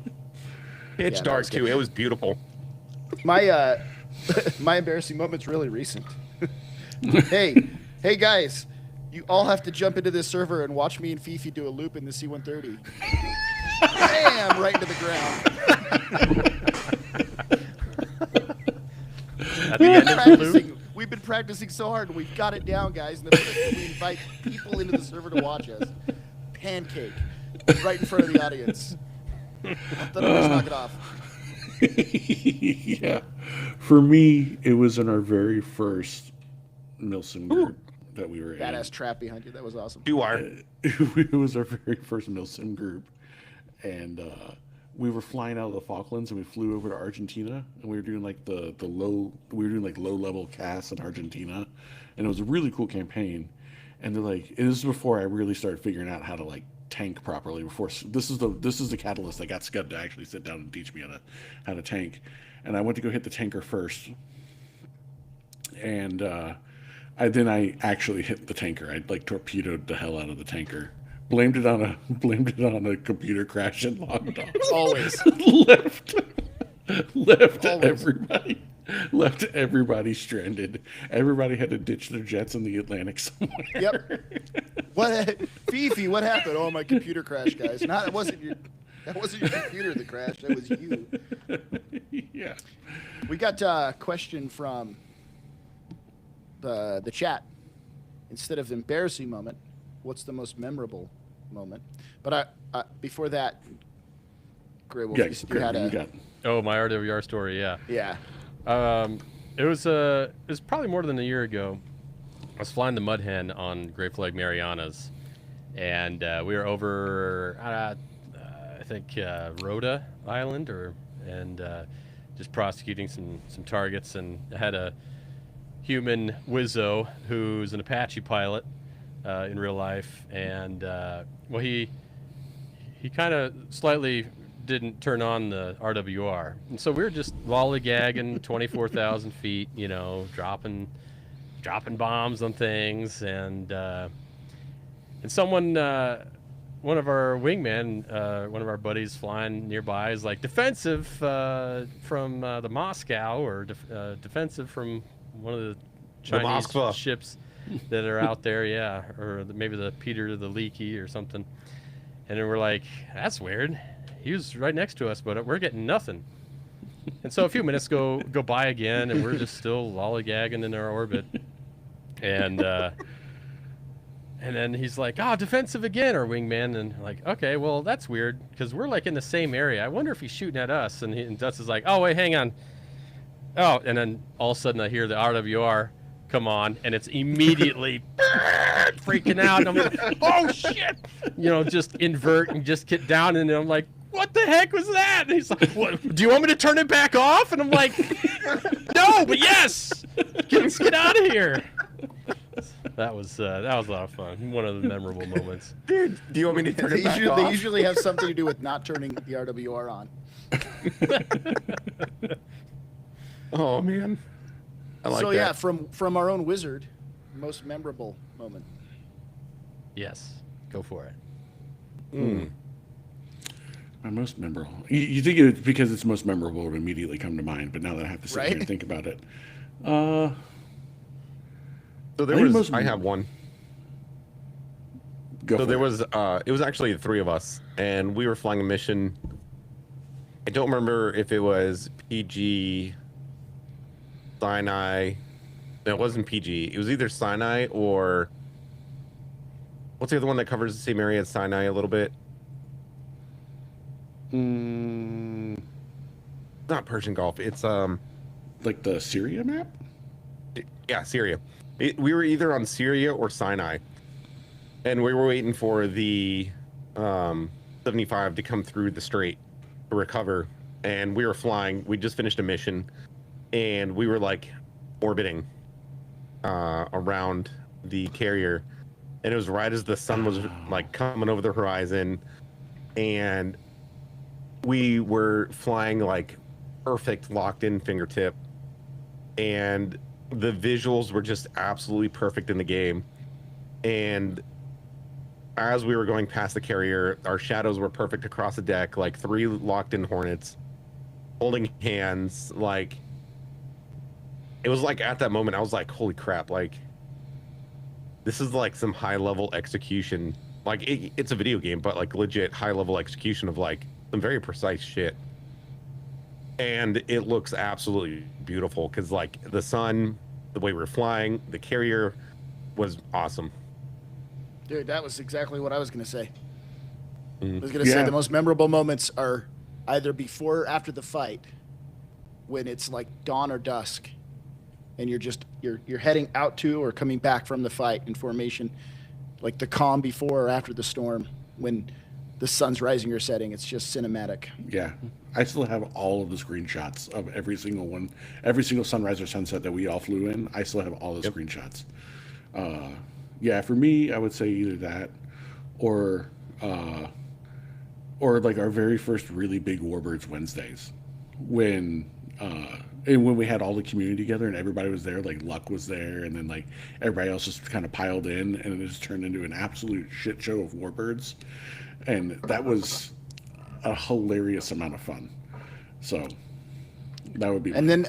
[SPEAKER 3] Pitch dark too. It was beautiful.
[SPEAKER 2] My my embarrassing moment's really recent. hey guys, you all have to jump into this server and watch me and Fifi do a loop in the C-130. Bam! Right into the ground.
[SPEAKER 4] At the end of the loop,
[SPEAKER 2] We've been practicing so hard. We've got it down, guys. And the minute we invite people into the server to watch us, pancake right in front of the audience. Let them just knock it off.
[SPEAKER 1] Yeah. For me, it was in our very first Milsim group that we were
[SPEAKER 2] Badass trap behind you. That was awesome.
[SPEAKER 3] You are.
[SPEAKER 1] It was our very first Milsim group. And we were flying out of the Falklands and we flew over to Argentina and we were doing like low level casts in Argentina, and it was a really cool campaign. And they're like, and this is before I really started figuring out how to like tank properly. Before this is the catalyst that got Scud to actually sit down and teach me how to tank. And I went to go hit the tanker first, and I actually hit the tanker. I like torpedoed the hell out of the tanker. Blamed it on a computer crash and logged off.
[SPEAKER 2] Always.
[SPEAKER 1] left
[SPEAKER 2] Always.
[SPEAKER 1] everybody stranded. Everybody had to ditch their jets in the Atlantic somewhere.
[SPEAKER 2] Yep. What, Fifi? What happened? Oh, my computer crashed, guys. That wasn't your computer that crashed. That was you.
[SPEAKER 1] Yeah.
[SPEAKER 2] We got a question from the chat. Instead of embarrassing moment, what's the most memorable moment? But before that, Graywo1f, you had a...
[SPEAKER 4] Oh, my RWR story, yeah.
[SPEAKER 2] Yeah.
[SPEAKER 4] It was probably more than a year ago. I was flying the Mud Hen on Great Flag Marianas, and we were over, I think, Rhoda Island, and just prosecuting some targets, and I had a human Wizzo who's an Apache pilot in real life, and well, he kind of slightly didn't turn on the RWR, and so we were just lollygagging 24,000 feet, you know, dropping bombs on things, and someone, one of our wingmen, one of our buddies flying nearby, is like, defensive from the Moscow, or defensive from one of the Chinese ships that are out there, yeah, or maybe the Peter the Leaky or something. And then we're like, that's weird. He was right next to us, but we're getting nothing. And so a few minutes go by again, and we're just still lollygagging in our orbit. And then he's like, oh, defensive again, our wingman. And like, okay, well, that's weird, because we're like in the same area. I wonder if he's shooting at us. And Dutz is like, oh, wait, hang on. Oh, and then all of a sudden I hear the RWR come on, and it's immediately freaking out. And I'm like, oh, shit. You know, just invert and just get down. And I'm like, what the heck was that? And he's like, what, do you want me to turn it back off? And I'm like, no, but yes. Let's get out of here. That was a lot of fun. One of the memorable moments.
[SPEAKER 3] Dude, do you want me to turn it back off?
[SPEAKER 2] They usually have something to do with not turning the RWR on.
[SPEAKER 3] Oh, man. I like
[SPEAKER 2] so,
[SPEAKER 3] that.
[SPEAKER 2] yeah, from our own wizard, most memorable moment.
[SPEAKER 4] Yes, go for it.
[SPEAKER 1] My most memorable. You think it's because it's most memorable, it would immediately come to mind, but now that I have to sit here and think about it.
[SPEAKER 3] So I have one. There was it was actually the three of us, and we were flying a mission. I don't remember if it was PG, Sinai. No, it wasn't PG. It was either Sinai or what's the other one that covers the same area as Sinai a little bit? Not Persian Gulf. It's
[SPEAKER 1] like the Syria map.
[SPEAKER 3] Yeah, Syria. We were either on Syria or Sinai, and we were waiting for the 75 to come through the strait to recover, and we were flying. We just finished a mission, and we were like orbiting around the carrier, and it was right as the sun was like coming over the horizon, and we were flying like perfect locked in fingertip, and the visuals were just absolutely perfect in the game. And as we were going past the carrier, our shadows were perfect across the deck, like 3 locked in Hornets holding hands. Like, it was like at that moment I was like, holy crap, like this is like some high level execution. Like it's a video game, but like legit high level execution of like some very precise shit. And it looks absolutely beautiful because like the sun, the way we were flying, the carrier was awesome.
[SPEAKER 2] Dude, that was exactly what I was going to say. I was going to say the most memorable moments are either before or after the fight, when it's like dawn or dusk, and you're heading out to or coming back from the fight in formation, like the calm before or after the storm, when the sun's rising or setting. It's just cinematic.
[SPEAKER 1] Yeah. I still have all of the screenshots of every single one, every single sunrise or sunset that we all flew in. I still have all the screenshots. Yeah, for me, I would say either that or like our very first really big Warbirds Wednesdays when and when we had all the community together and everybody was there, like Luck was there, and then like everybody else just kind of piled in, and it just turned into an absolute shit show of Warbirds, and that was a hilarious amount of fun. So that would be.
[SPEAKER 2] And then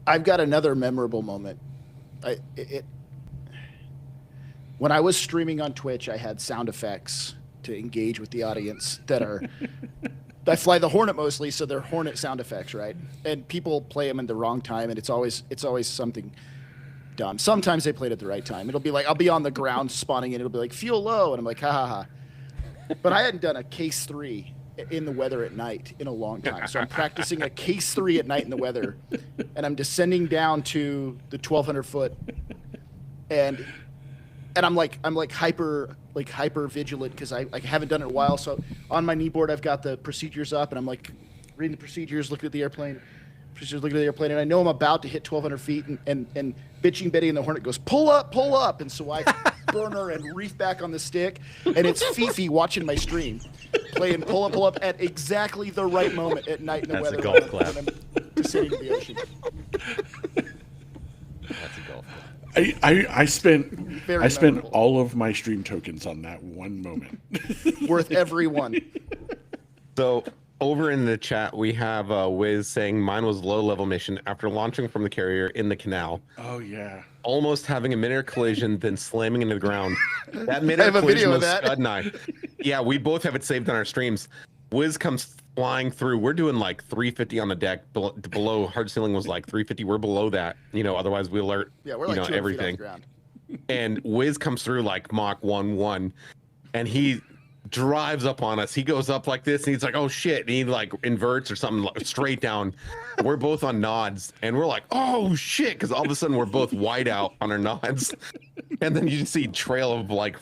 [SPEAKER 2] I've got another memorable moment. When I was streaming on Twitch, I had sound effects to engage with the audience that are. I fly the Hornet mostly, so they're Hornet sound effects, right? And people play them in the wrong time, and it's always something dumb. Sometimes they play it at the right time. It'll be like I'll be on the ground spawning in, it'll be like feel low, and I'm like ha ha ha. But I hadn't done a case 3 in the weather at night in a long time, so I'm practicing a case 3 at night in the weather, and I'm descending down to the 1,200 foot, and I'm like hyper vigilant because I haven't done it in a while. So on my kneeboard, I've got the procedures up, and I'm like reading the procedures, looking at the airplane, and I know I'm about to hit 1,200 feet, and bitching Betty and the Hornet goes pull up, and so I burn her and reef back on the stick, and it's Fifi watching my stream, playing pull up at exactly the right moment at night in the weather.
[SPEAKER 4] That's a golf clap.
[SPEAKER 2] When I'm descending to the ocean.
[SPEAKER 4] That's a golf clap.
[SPEAKER 1] I spent
[SPEAKER 2] memorable.
[SPEAKER 1] all of my stream tokens on that one moment.
[SPEAKER 2] Worth every one.
[SPEAKER 3] So over in the chat, we have Wiz saying mine was low level mission after launching from the carrier in the canal.
[SPEAKER 1] Oh yeah.
[SPEAKER 3] Almost having a midair collision, then slamming into the ground. That midair collision was Scud and I. Yeah, we both have it saved on our streams. Wiz comes flying through. We're doing like 350 on the deck. Below hard ceiling was like 350. We're below that. Otherwise we alert.
[SPEAKER 2] Yeah, we're like 200
[SPEAKER 3] everything.
[SPEAKER 2] feet off the ground.
[SPEAKER 3] And Wiz comes through like Mach 1-1, and he drives up on us. He goes up like this, and he's like, "Oh shit!" And he like inverts or something straight down. We're both on nods, and we're like, "Oh shit!" Because all of a sudden we're both wide out on our nods, and then you just see trail of like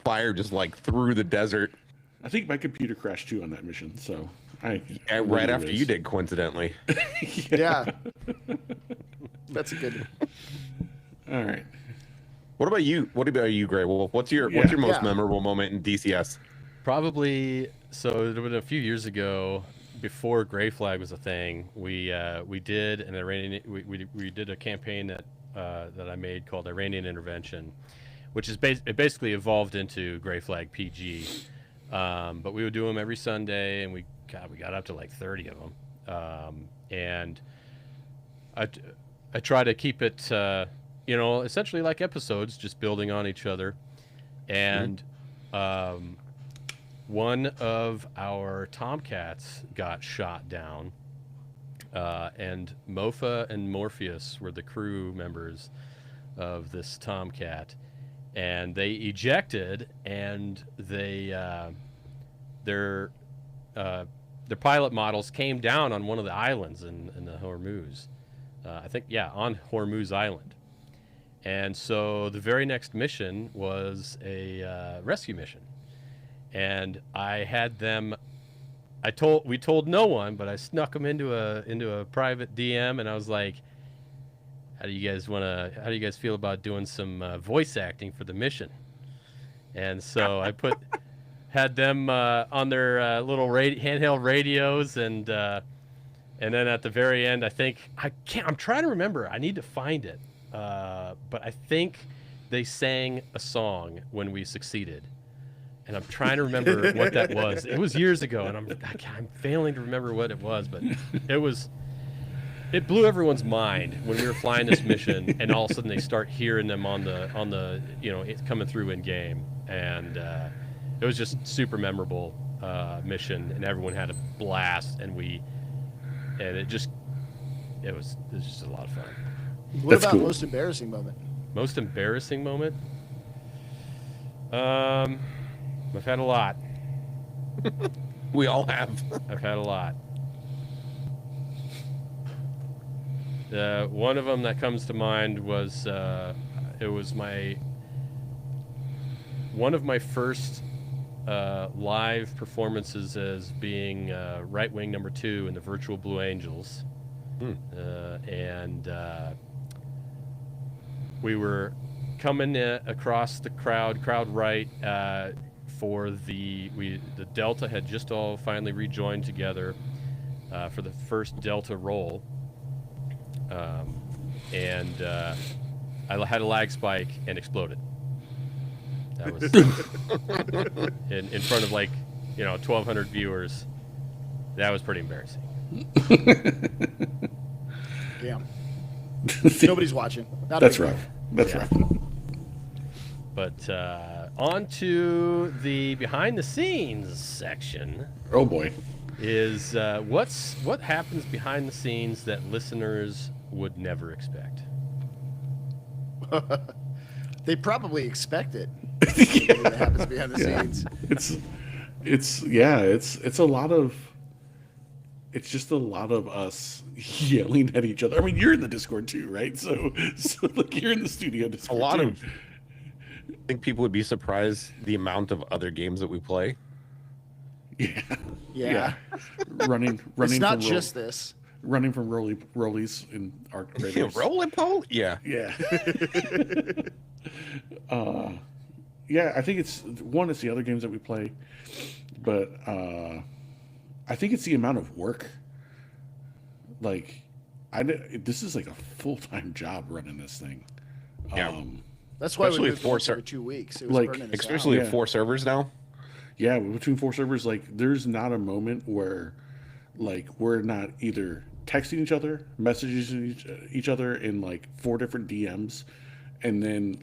[SPEAKER 3] fire just like through the desert.
[SPEAKER 1] I think my computer crashed too on that mission, so
[SPEAKER 3] right after you did, coincidentally.
[SPEAKER 2] Yeah. That's a good one.
[SPEAKER 1] All right.
[SPEAKER 3] What about you, Graywo1f? What's your most memorable moment in DCS?
[SPEAKER 4] Probably, so it would have been a few years ago, before Gray Flag was a thing. We did an Iranian we did a campaign that I made called Iranian Intervention, which is it basically evolved into Gray Flag PG. But we would do them every Sunday, and we got up to like 30 of them. And I try to keep it, essentially like episodes, just building on each other. And one of our Tomcats got shot down, and Mofa and Morpheus were the crew members of this Tomcat. And they ejected, and their pilot models came down on one of the islands in the Hormuz. I think, on Hormuz Island. And so the very next mission was a rescue mission, and I had them. We told no one, but I snuck them into a private DM, and I was like, How do you guys feel about doing some voice acting for the mission? And so I had them on their little handheld radios, and then at the very end, I'm trying to remember. I need to find it, but I think they sang a song when we succeeded, and I'm trying to remember what that was. It was years ago, and I'm failing to remember what it was, but it blew everyone's mind when we were flying this mission, and all of a sudden they start hearing them on the it's coming through in game, and it was just super memorable mission, and everyone had a blast, and it was just a lot of fun.
[SPEAKER 2] What
[SPEAKER 1] That's
[SPEAKER 2] about
[SPEAKER 1] cool.
[SPEAKER 2] most embarrassing moment?
[SPEAKER 4] Most embarrassing moment? I've had a lot.
[SPEAKER 3] We all have.
[SPEAKER 4] I've had a lot. One of them that comes to mind was it was one of my first live performances as being right wing number 2 in the Virtual Blue Angels. And we were coming across the crowd right, for the Delta had just all finally rejoined together for the first Delta roll. And I had a lag spike and exploded. That was in front of 1,200 viewers. That was pretty embarrassing.
[SPEAKER 2] Damn. Nobody's watching.
[SPEAKER 1] That's rough. That's rough.
[SPEAKER 4] But on to the behind the scenes section.
[SPEAKER 1] Oh boy.
[SPEAKER 4] Is what happens behind the scenes that listeners would never expect?
[SPEAKER 2] They probably expect it. That happens behind the scenes.
[SPEAKER 1] It's a lot of. It's just a lot of us yelling at each other. I mean, you're in the Discord too, right? So you're in the studio Discord.
[SPEAKER 3] I think people would be surprised the amount of other games that we play.
[SPEAKER 2] Yeah.
[SPEAKER 1] Running.
[SPEAKER 2] It's not just this.
[SPEAKER 1] Running from rollies in Arc Raiders.
[SPEAKER 3] Rolling pole? Yeah.
[SPEAKER 1] Yeah. I think it's the other games that we play, but I think it's the amount of work. This is like a full-time job running this thing.
[SPEAKER 3] Yeah.
[SPEAKER 2] That's why
[SPEAKER 3] especially
[SPEAKER 2] we moved
[SPEAKER 3] with
[SPEAKER 2] every 2 weeks. It was burning us
[SPEAKER 3] especially
[SPEAKER 2] out.
[SPEAKER 3] with 4 servers now.
[SPEAKER 1] Yeah, between 4 servers, there's not a moment where we're not either texting each other, messaging each other in 4 different DMs, and then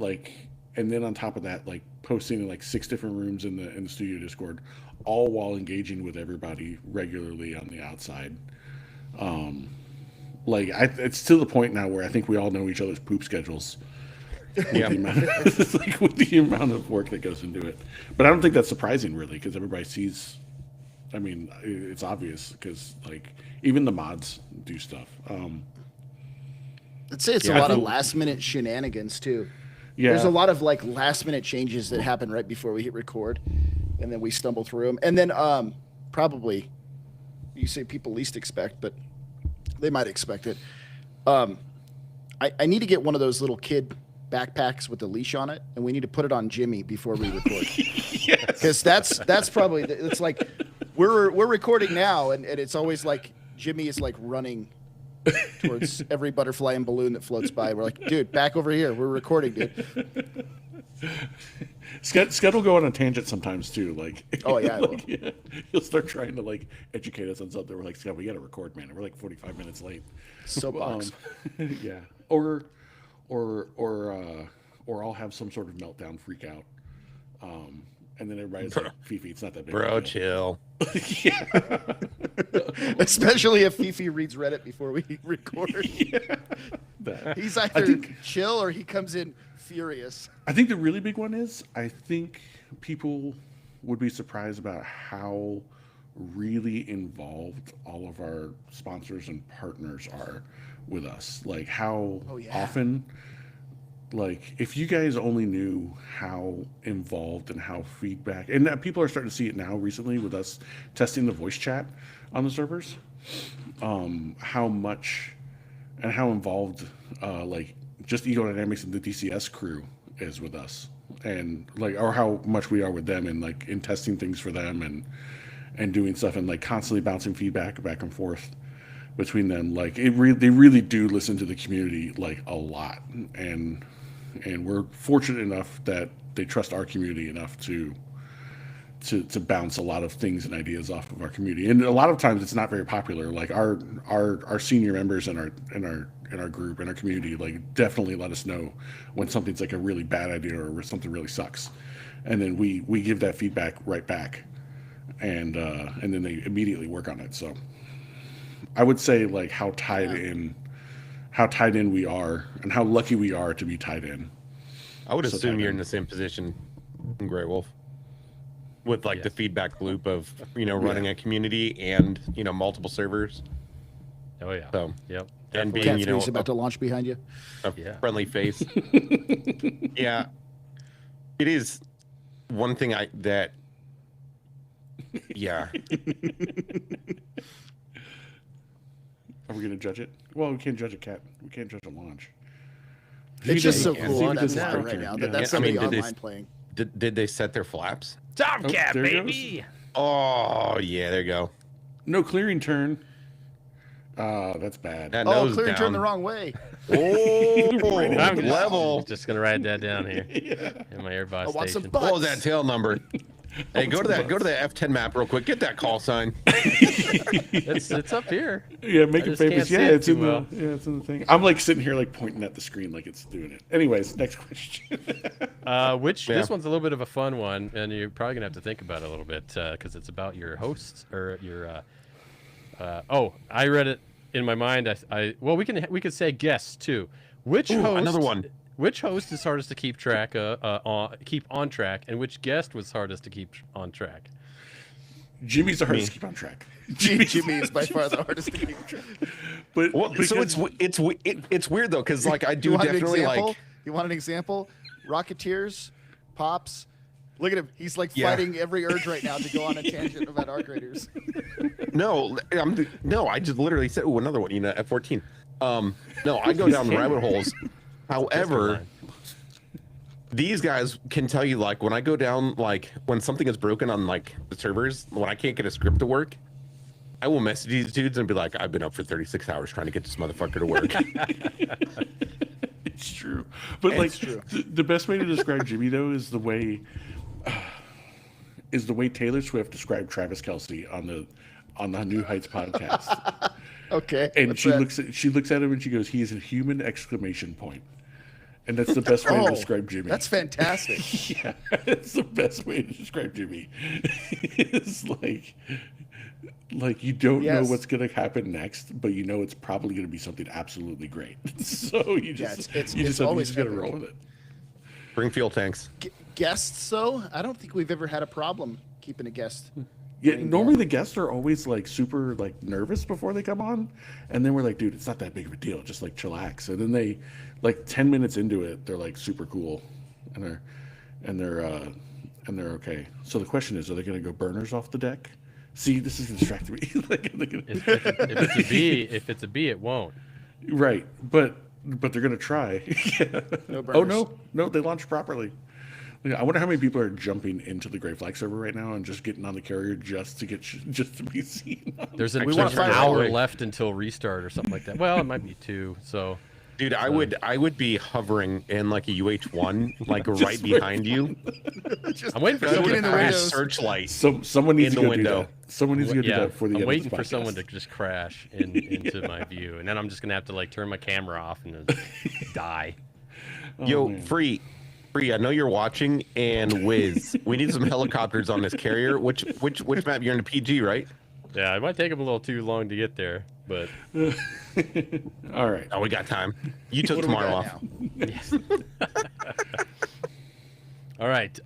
[SPEAKER 1] on top of that, posting in 6 different rooms in the studio Discord, all while engaging with everybody regularly on the outside. It's to the point now where I think we all know each other's poop schedules.
[SPEAKER 3] Yeah.
[SPEAKER 1] With the amount of work that goes into it. But I don't think that's surprising, really, because everybody sees. I mean, it's obvious because even the mods do stuff.
[SPEAKER 2] I'd say it's a lot of last minute shenanigans too.
[SPEAKER 1] Yeah,
[SPEAKER 2] there's a lot of last minute changes that happen right before we hit record, and then we stumble through them. And then probably you say people least expect, but they might expect it. I need to get one of those little kid backpacks with the leash on it, and we need to put it on Jimmy before we record. Because that's probably it's we're recording now, and it's always Jimmy is running towards every butterfly and balloon that floats by. We're like, dude, back over here. We're recording, dude.
[SPEAKER 1] Scott will go on a tangent sometimes too.
[SPEAKER 2] Oh yeah,
[SPEAKER 1] he'll start trying to educate us on something. We're like, Scott, we got to record, man. We're 45 minutes late.
[SPEAKER 2] Soapbox.
[SPEAKER 1] Yeah. Or I'll have some sort of meltdown, freak out, and then everybody's like, "Fifi, it's not that big."
[SPEAKER 3] Bro, chill.
[SPEAKER 1] Yeah.
[SPEAKER 2] Especially if Fifi reads Reddit before we record.
[SPEAKER 1] Yeah.
[SPEAKER 2] He's either chill or he comes in furious.
[SPEAKER 1] I think the really big one is I think people would be surprised about how really involved all of our sponsors and partners are with us. How often, if you guys only knew how involved and how feedback, and people are starting to see it now recently with us testing the voice chat on the servers, how much and how involved just Ego Dynamics and the DCS crew is with us, and or how much we are with them, and in testing things for them and doing stuff, and constantly bouncing feedback back and forth between them. They really do listen to the community a lot, and we're fortunate enough that they trust our community enough to bounce a lot of things and ideas off of our community. And a lot of times it's not very popular. Our senior members in our group, in our community, definitely let us know when something's a really bad idea or something really sucks, and then we give that feedback right back, and then they immediately work on it. So I would say how tied in we are, and how lucky we are to be tied in.
[SPEAKER 3] I would assume you're in the same position in Graywo1f with the feedback loop of running a community and multiple servers.
[SPEAKER 4] Oh yeah.
[SPEAKER 3] So
[SPEAKER 4] yep.
[SPEAKER 3] And
[SPEAKER 2] Definitely.
[SPEAKER 3] being
[SPEAKER 2] Cat's about to launch behind you.
[SPEAKER 3] A friendly face. Yeah, it is one thing that Yeah.
[SPEAKER 1] Are we gonna judge it? Well, we can't judge a cat. We can't judge a launch.
[SPEAKER 2] It's just so
[SPEAKER 1] See,
[SPEAKER 2] cool
[SPEAKER 1] if
[SPEAKER 2] that's
[SPEAKER 1] this is
[SPEAKER 2] live
[SPEAKER 1] breaking.
[SPEAKER 2] right now.
[SPEAKER 1] Yeah.
[SPEAKER 2] That's
[SPEAKER 3] I mean,
[SPEAKER 2] somebody
[SPEAKER 3] did they-
[SPEAKER 2] online playing.
[SPEAKER 3] Did they set their flaps?
[SPEAKER 4] Tomcat,
[SPEAKER 1] there it goes.
[SPEAKER 4] baby.
[SPEAKER 3] Oh yeah, there you go.
[SPEAKER 1] No clearing turn. That's bad.
[SPEAKER 3] That
[SPEAKER 2] Oh,
[SPEAKER 3] nose
[SPEAKER 2] clear and turn
[SPEAKER 3] down.
[SPEAKER 2] the wrong way.
[SPEAKER 3] Oh,
[SPEAKER 1] Right
[SPEAKER 4] I'm
[SPEAKER 1] into
[SPEAKER 3] level.
[SPEAKER 4] just gonna write that down here in my AirBoss
[SPEAKER 2] I want some
[SPEAKER 4] station.
[SPEAKER 2] butts.
[SPEAKER 3] What was that tail number? Hey, go to the F10 map real quick. Get that call sign.
[SPEAKER 4] It's up here.
[SPEAKER 1] Yeah, make
[SPEAKER 4] I
[SPEAKER 1] it
[SPEAKER 4] just
[SPEAKER 1] famous.
[SPEAKER 4] can't see
[SPEAKER 1] Yeah,
[SPEAKER 4] it
[SPEAKER 1] it's
[SPEAKER 4] too
[SPEAKER 1] in the
[SPEAKER 4] well.
[SPEAKER 1] it's in the thing. I'm like sitting here like pointing at the screen like it's doing it. Anyways, next question.
[SPEAKER 4] This
[SPEAKER 3] Yeah.
[SPEAKER 4] one's a little bit of a fun one, and you're probably gonna have to think about it a little bit because it's about your hosts or your. I read it in my mind. Well, we could say guests too. Which
[SPEAKER 3] Ooh,
[SPEAKER 4] host?
[SPEAKER 3] another one.
[SPEAKER 4] Which host is hardest to keep track keep on track, and which guest was hardest to keep on track?
[SPEAKER 1] Jimmy's the hardest
[SPEAKER 3] Me.
[SPEAKER 1] to keep on track.
[SPEAKER 2] Jimmy is by far the hardest to keep track.
[SPEAKER 1] But
[SPEAKER 3] Well, so
[SPEAKER 1] because-
[SPEAKER 3] it's weird though, because like I
[SPEAKER 2] You
[SPEAKER 3] do
[SPEAKER 2] want an
[SPEAKER 3] definitely
[SPEAKER 2] example?
[SPEAKER 3] like.
[SPEAKER 2] You want an example? Rocketeers, Pops. Look at him. He's like
[SPEAKER 3] Yeah.
[SPEAKER 2] fighting every urge right now to go on a tangent about arc raiders.
[SPEAKER 3] No, I just literally said, oh, another one, F14. No, I go down the rabbit holes. However, these guys can tell you, like, when I go down, like, when something is broken on, like, the servers, when I can't get a script to work, I will message these dudes and be like, I've been up for 36 hours trying to get this motherfucker to work.
[SPEAKER 1] It's true. But like
[SPEAKER 2] It's true.
[SPEAKER 1] The best way to describe Jimmy though is the way Taylor Swift described Travis Kelce on the New Heights podcast.
[SPEAKER 2] Okay.
[SPEAKER 1] And
[SPEAKER 2] what's
[SPEAKER 1] she
[SPEAKER 2] that?
[SPEAKER 1] looks at him and she goes, "He is a human exclamation point." And that's the best way to describe Jimmy.
[SPEAKER 2] That's fantastic.
[SPEAKER 1] Yeah, it's the best way to describe Jimmy. It's like you don't know
[SPEAKER 2] Yes.
[SPEAKER 1] what's going to happen next, but you know it's probably going to be something absolutely great. So you
[SPEAKER 2] Yeah,
[SPEAKER 1] just
[SPEAKER 2] it's always
[SPEAKER 1] got to
[SPEAKER 2] epic.
[SPEAKER 1] roll with it.
[SPEAKER 3] Bring fuel tanks.
[SPEAKER 2] Guests, though, I don't think we've ever had a problem keeping a guest.
[SPEAKER 1] Yeah,
[SPEAKER 2] Bring
[SPEAKER 1] normally
[SPEAKER 2] down.
[SPEAKER 1] the guests are always like super like nervous before they come on, and then we're like, dude, it's not that big of a deal, just like chillax. And then they, like 10 minutes into it, they're like super cool, and they're okay. So the question is, are they going to go burners off the deck? See, this is gonna distract me. Like, they're gonna-
[SPEAKER 4] If it's a B, it won't.
[SPEAKER 1] right, but they're gonna try. Yeah.
[SPEAKER 2] No
[SPEAKER 1] Oh
[SPEAKER 2] burners.
[SPEAKER 1] no, they launched properly. Yeah, I wonder how many people are jumping into the Gray Flag server right now and just getting on the carrier just to be seen.
[SPEAKER 4] There's an
[SPEAKER 2] wanna find out.
[SPEAKER 4] hour left until restart or something like that. Well, it might be 2. So
[SPEAKER 3] Dude, I would be hovering in like a UH-1, like right behind you.
[SPEAKER 4] I'm waiting for
[SPEAKER 2] Get
[SPEAKER 4] someone
[SPEAKER 2] in
[SPEAKER 4] to
[SPEAKER 2] the
[SPEAKER 3] I
[SPEAKER 4] crash.
[SPEAKER 2] windows.
[SPEAKER 3] searchlight.
[SPEAKER 1] Someone needs
[SPEAKER 3] In
[SPEAKER 1] to
[SPEAKER 3] the
[SPEAKER 1] go do
[SPEAKER 3] window.
[SPEAKER 1] that. Someone needs to go do that for the
[SPEAKER 4] I'm
[SPEAKER 1] end of
[SPEAKER 4] waiting
[SPEAKER 1] this
[SPEAKER 4] for someone
[SPEAKER 1] podcast.
[SPEAKER 4] to just crash into my view, and then I'm just gonna have to like turn my camera off and then die.
[SPEAKER 3] Yo,
[SPEAKER 1] man.
[SPEAKER 3] free. I know you're watching, and Wiz, we need some helicopters on this carrier. Which map? You're in the PG, right?
[SPEAKER 4] Yeah, it might take them a little too long to get there, but
[SPEAKER 1] All right.
[SPEAKER 3] Oh, we got time. You took
[SPEAKER 2] What do we
[SPEAKER 3] tomorrow
[SPEAKER 2] got
[SPEAKER 3] off.
[SPEAKER 2] now?
[SPEAKER 4] all right.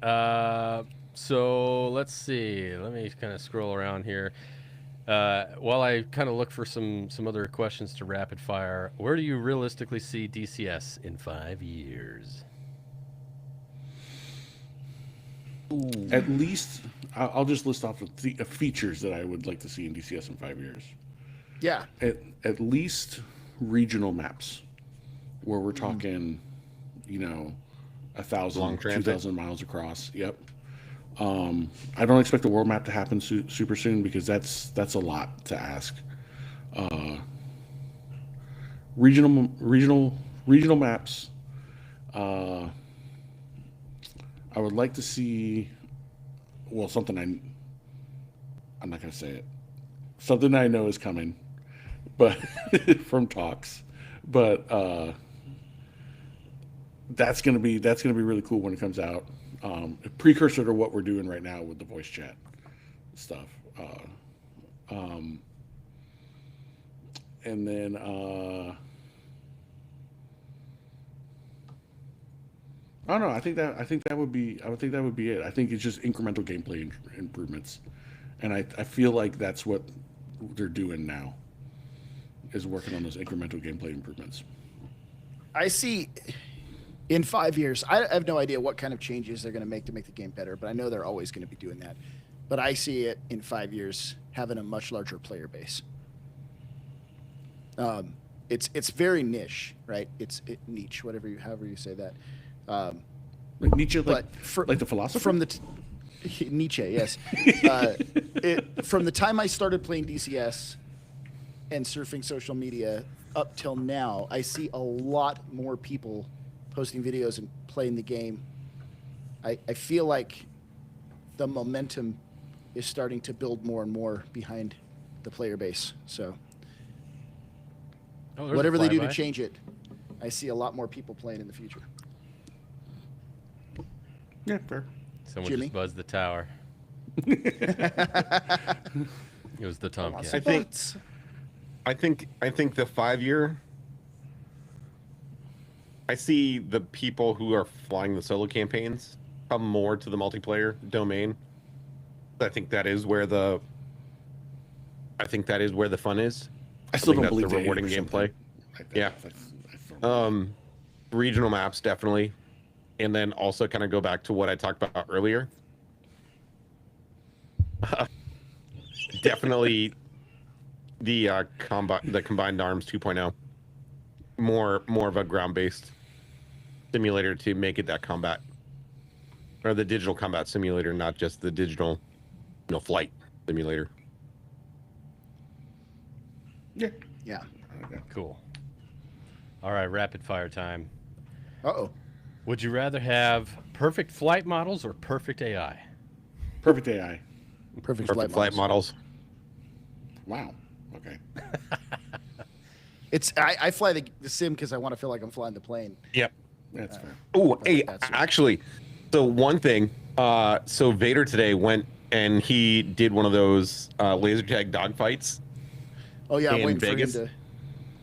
[SPEAKER 4] So let's see. Let me kind of scroll around here. While I kind of look for some other questions to rapid fire, where do you realistically see DCS in 5 years?
[SPEAKER 1] At least I'll just list off the features that I would like to see in DCS in 5 years.
[SPEAKER 2] Yeah.
[SPEAKER 1] At least regional maps, where we're talking, 1,000,
[SPEAKER 3] Long transit.
[SPEAKER 1] 2,000 miles across. Yep. I don't expect the world map to happen super soon because that's a lot to ask. Regional maps. I would like to see, well, something I'm not going to say it. Something I know is coming, but from talks, but that's going to be really cool when it comes out. A precursor to what we're doing right now with the voice chat stuff. And then I don't know. I think that would be it. I think it's just incremental gameplay improvements, and I feel like that's what they're doing now, is working on those incremental gameplay improvements.
[SPEAKER 2] I see in 5 years, I have no idea what kind of changes they're going to make the game better, but I know they're always going to be doing that. but I see it in 5 years having a much larger player base. It's very niche, right? It's niche, however you say that.
[SPEAKER 1] Like Nietzsche, like,
[SPEAKER 2] but
[SPEAKER 1] like the philosopher?
[SPEAKER 2] From the Nietzsche, yes. From the time I started playing DCS and surfing social media up till now, I see a lot more people posting videos and playing the game. I feel like the momentum is starting to build more and more behind the player base. So whatever they do to change it, I see a lot more people playing in the future.
[SPEAKER 1] Yeah, fair.
[SPEAKER 4] Someone
[SPEAKER 2] Jimmy?
[SPEAKER 4] just buzzed the tower. It was the Tomcat.
[SPEAKER 3] I think the 5-year. I see the people who are flying the solo campaigns come more to the multiplayer domain. I think that is where the fun is.
[SPEAKER 1] I still
[SPEAKER 3] think
[SPEAKER 1] don't believe
[SPEAKER 3] that's the rewarding
[SPEAKER 1] 80%
[SPEAKER 3] gameplay. Yeah. Regional maps definitely, and then also kind of go back to what I talked about earlier. Definitely the combined arms 2.0. More of a ground-based simulator to make it that combat, or the digital combat simulator, not just the digital, flight simulator.
[SPEAKER 1] Yeah.
[SPEAKER 2] Yeah.
[SPEAKER 1] Okay.
[SPEAKER 4] Cool. All right, rapid fire time.
[SPEAKER 2] Uh-oh.
[SPEAKER 4] Would you rather have perfect flight models or perfect AI?
[SPEAKER 1] Perfect AI.
[SPEAKER 2] Perfect
[SPEAKER 3] Flight models.
[SPEAKER 1] Wow. Okay.
[SPEAKER 2] I fly the sim because I want to feel like I'm flying the plane.
[SPEAKER 3] Yep.
[SPEAKER 1] That's fair.
[SPEAKER 3] Oh, hey,
[SPEAKER 2] that's it.
[SPEAKER 3] actually, so one thing, so Vader today went and he did one of those laser tag dogfights.
[SPEAKER 2] Oh yeah, I'm
[SPEAKER 3] in
[SPEAKER 2] waiting
[SPEAKER 3] Vegas.
[SPEAKER 2] for him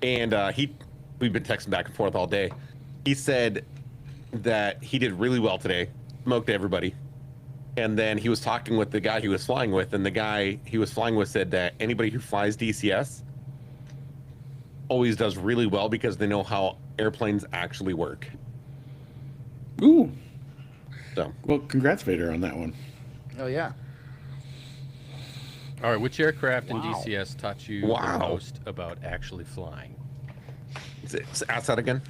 [SPEAKER 2] to.
[SPEAKER 3] And we've been texting back and forth all day. He said that he did really well today, smoked everybody. And then he was talking with the guy he was flying with, and the guy he was flying with said that anybody who flies DCS always does really well because they know how airplanes actually work.
[SPEAKER 1] Ooh.
[SPEAKER 3] So,
[SPEAKER 1] Well, congrats, Vader, on that one.
[SPEAKER 2] Oh yeah.
[SPEAKER 4] All right, which aircraft in
[SPEAKER 2] Wow.
[SPEAKER 4] DCS taught you
[SPEAKER 3] Wow.
[SPEAKER 4] the most about actually flying?
[SPEAKER 3] ask that again.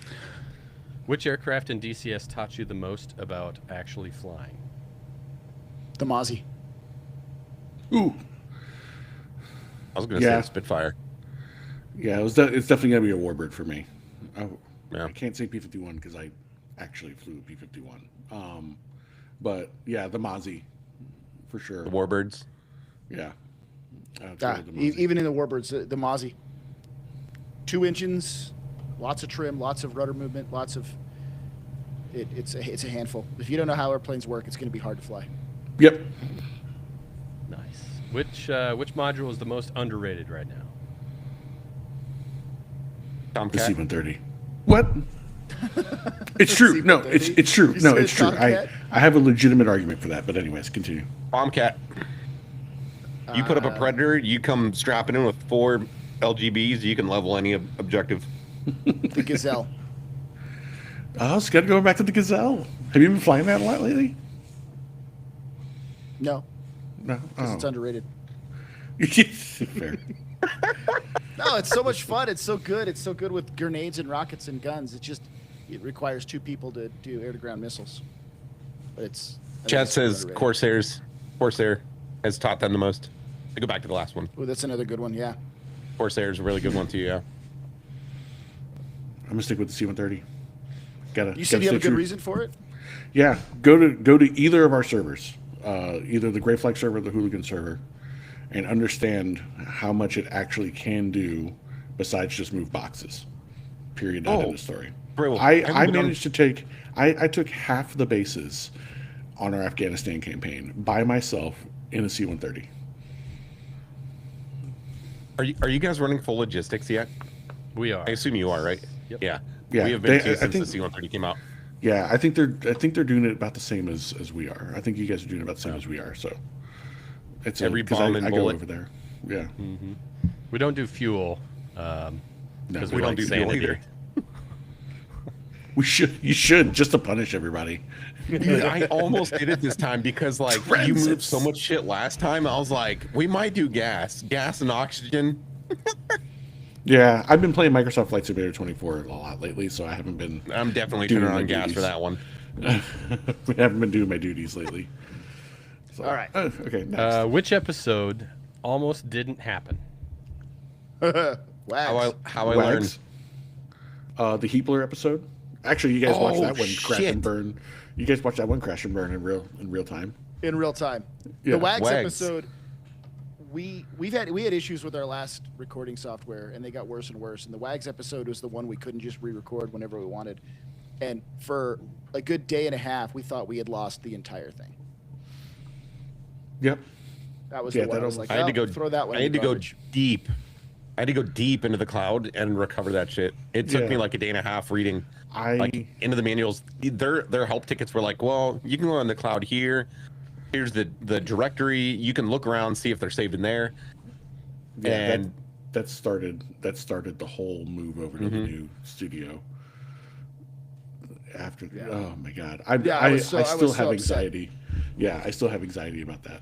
[SPEAKER 4] Which aircraft in DCS taught you the most about actually flying?
[SPEAKER 2] The Mozzie.
[SPEAKER 1] Ooh.
[SPEAKER 3] I was going to
[SPEAKER 1] Yeah.
[SPEAKER 3] say Spitfire.
[SPEAKER 1] Yeah, it's definitely going to be a Warbird for me.
[SPEAKER 3] Yeah.
[SPEAKER 1] I can't say P-51 because I actually flew a P-51. But, yeah, the Mozzie, for sure.
[SPEAKER 3] The Warbirds.
[SPEAKER 1] Yeah. I'd go with the Mozzie.
[SPEAKER 2] Even in the Warbirds, the Mozzie. 2 engines, lots of trim, lots of rudder movement, lots of. It's a handful. If you don't know how airplanes work, it's going to be hard to fly.
[SPEAKER 1] Yep.
[SPEAKER 4] Nice. Which module is the most underrated right now?
[SPEAKER 1] The
[SPEAKER 3] Tomcat.
[SPEAKER 1] C-130. What? It's true. No, it's true.
[SPEAKER 2] You
[SPEAKER 1] No,
[SPEAKER 2] said
[SPEAKER 1] it's true.
[SPEAKER 2] Tomcat?
[SPEAKER 1] I have a legitimate argument for that. But anyways, continue.
[SPEAKER 3] Tomcat. You put up a Predator, you come strapping in with 4 LGBs, you can level any objective.
[SPEAKER 2] The Gazelle.
[SPEAKER 1] Oh, it's got to go back to the Gazelle. Have you been flying that a lot lately?
[SPEAKER 2] No,
[SPEAKER 1] No.
[SPEAKER 2] because it's underrated.
[SPEAKER 1] Fair.
[SPEAKER 2] No, it's so much fun. It's so good. It's so good with grenades and rockets and guns. It requires 2 people to do air-to-ground missiles. But it's. I think
[SPEAKER 3] Chad
[SPEAKER 2] it's super
[SPEAKER 3] says
[SPEAKER 2] underrated.
[SPEAKER 3] Corsair has taught them the most. I go back to the last one.
[SPEAKER 2] Oh, that's another good one. Yeah.
[SPEAKER 3] Corsair is a really good one too. Yeah.
[SPEAKER 1] I'm gonna stick with the C-130.
[SPEAKER 2] You said you have a good reason for it?
[SPEAKER 1] Yeah, go to either of our servers, either the Gray Flag server or the Hooligan server, and understand how much it actually can do besides just move boxes. Period. End of the story.
[SPEAKER 3] Bro,
[SPEAKER 1] I managed to take. I took half the bases on our Afghanistan campaign by myself in a C-130.
[SPEAKER 3] Are you guys running full logistics yet?
[SPEAKER 4] We are.
[SPEAKER 3] I assume you are, right?
[SPEAKER 4] Yep.
[SPEAKER 3] Yeah.
[SPEAKER 1] Yeah,
[SPEAKER 3] We have been
[SPEAKER 1] I
[SPEAKER 3] since
[SPEAKER 1] think-
[SPEAKER 3] the C-130 came out.
[SPEAKER 1] Yeah, I think they're doing it about the same as we are. I think you guys are doing it about the same as we are. So it's
[SPEAKER 3] Every
[SPEAKER 1] 'cause
[SPEAKER 3] bomb
[SPEAKER 1] I
[SPEAKER 3] and
[SPEAKER 1] go
[SPEAKER 3] bullet.
[SPEAKER 1] over there. Yeah.
[SPEAKER 4] We don't do fuel.
[SPEAKER 1] No,
[SPEAKER 4] Because
[SPEAKER 3] we don't
[SPEAKER 4] like
[SPEAKER 3] do fuel
[SPEAKER 4] sanity.
[SPEAKER 3] either.
[SPEAKER 1] You should just to punish everybody.
[SPEAKER 3] Dude, I almost did it this time because like you moved so much shit last time. I was like, we might do gas and oxygen.
[SPEAKER 1] Yeah, I've been playing Microsoft Flight Simulator 24 a lot lately, so I haven't been.
[SPEAKER 3] I'm definitely
[SPEAKER 1] doing
[SPEAKER 3] turning
[SPEAKER 1] my
[SPEAKER 3] on gas
[SPEAKER 1] duties.
[SPEAKER 3] for that one.
[SPEAKER 1] We haven't been doing my duties lately. So,
[SPEAKER 2] All right.
[SPEAKER 1] Okay. Next.
[SPEAKER 4] Which episode almost didn't happen?
[SPEAKER 2] Wags.
[SPEAKER 3] How I learned.
[SPEAKER 1] Wags? The Heapler episode. Actually, you guys watched
[SPEAKER 3] Oh,
[SPEAKER 1] that one crash
[SPEAKER 3] shit.
[SPEAKER 1] and burn. You guys watched that one crash and burn in real time.
[SPEAKER 2] In real time.
[SPEAKER 1] Yeah.
[SPEAKER 2] The Wags
[SPEAKER 3] Wags.
[SPEAKER 2] episode, we had issues with our last recording software, and they got worse and worse. And the Wags episode was the one we couldn't just re-record whenever we wanted. And for a good day and a half, we thought we had lost the entire thing.
[SPEAKER 1] Yep.
[SPEAKER 2] That was
[SPEAKER 1] Yeah,
[SPEAKER 2] the one.
[SPEAKER 1] that
[SPEAKER 2] I was
[SPEAKER 1] almost-
[SPEAKER 2] like,
[SPEAKER 3] I had to
[SPEAKER 2] "Oh,
[SPEAKER 3] go.
[SPEAKER 2] throw that one.
[SPEAKER 3] I
[SPEAKER 2] in
[SPEAKER 3] had
[SPEAKER 2] the
[SPEAKER 3] to go
[SPEAKER 2] garbage."
[SPEAKER 3] deep. I had to go deep into the cloud and recover that shit. It took
[SPEAKER 1] Yeah.
[SPEAKER 3] me like a day and a half reading like into the manuals. Their help tickets were like, well, you can go in the cloud here. Here's the directory. You can look around, see if they're saved in there.
[SPEAKER 1] Yeah,
[SPEAKER 3] And
[SPEAKER 1] that started the whole move over to the new studio. After oh my god, I
[SPEAKER 2] was
[SPEAKER 1] still
[SPEAKER 2] so
[SPEAKER 1] have
[SPEAKER 2] upset.
[SPEAKER 1] anxiety. Yeah, I still have anxiety about that.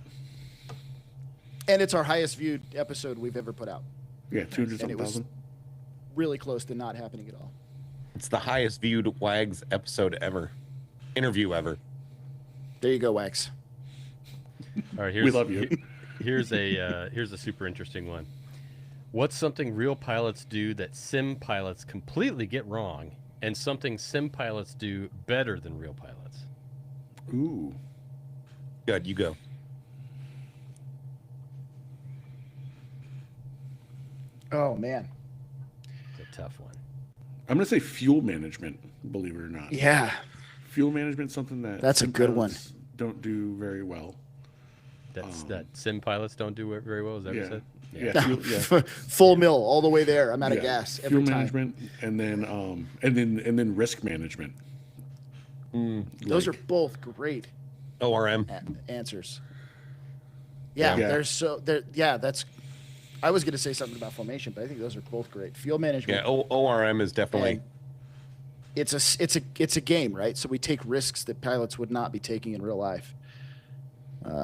[SPEAKER 2] And it's our highest viewed episode we've ever put out.
[SPEAKER 1] Yeah, 200
[SPEAKER 2] And it was-
[SPEAKER 1] 000.
[SPEAKER 2] Really close to not happening at all.
[SPEAKER 3] it's the highest viewed Wags episode ever, interview ever.
[SPEAKER 2] There you go, Wags.
[SPEAKER 4] All right,
[SPEAKER 1] We love you.
[SPEAKER 4] Here's a super interesting one. What's something real pilots do that sim pilots completely get wrong, and something sim pilots do better than real pilots?
[SPEAKER 1] Ooh.
[SPEAKER 3] Good, you go.
[SPEAKER 2] Oh man.
[SPEAKER 4] It's a tough one.
[SPEAKER 1] I'm gonna say fuel management. Believe it or not.
[SPEAKER 2] Yeah.
[SPEAKER 1] Fuel management, something that
[SPEAKER 2] That's a
[SPEAKER 1] sim
[SPEAKER 2] good one.
[SPEAKER 1] pilots don't do very well.
[SPEAKER 4] That sim pilots don't do it very well. Is that what you said?
[SPEAKER 1] Yeah. Fuel,
[SPEAKER 2] Full mill all the way there. I'm out of
[SPEAKER 1] yeah.
[SPEAKER 2] gas every
[SPEAKER 1] Fuel
[SPEAKER 2] time.
[SPEAKER 1] management, and then risk management.
[SPEAKER 2] Those are both great
[SPEAKER 3] ORM.
[SPEAKER 2] answers. Yeah,
[SPEAKER 1] Yeah.
[SPEAKER 2] that's. I was going to say something about formation, but I think those are both great. Fuel management.
[SPEAKER 3] Yeah, ORM is definitely.
[SPEAKER 2] and it's a game, right? So we take risks that pilots would not be taking in real life.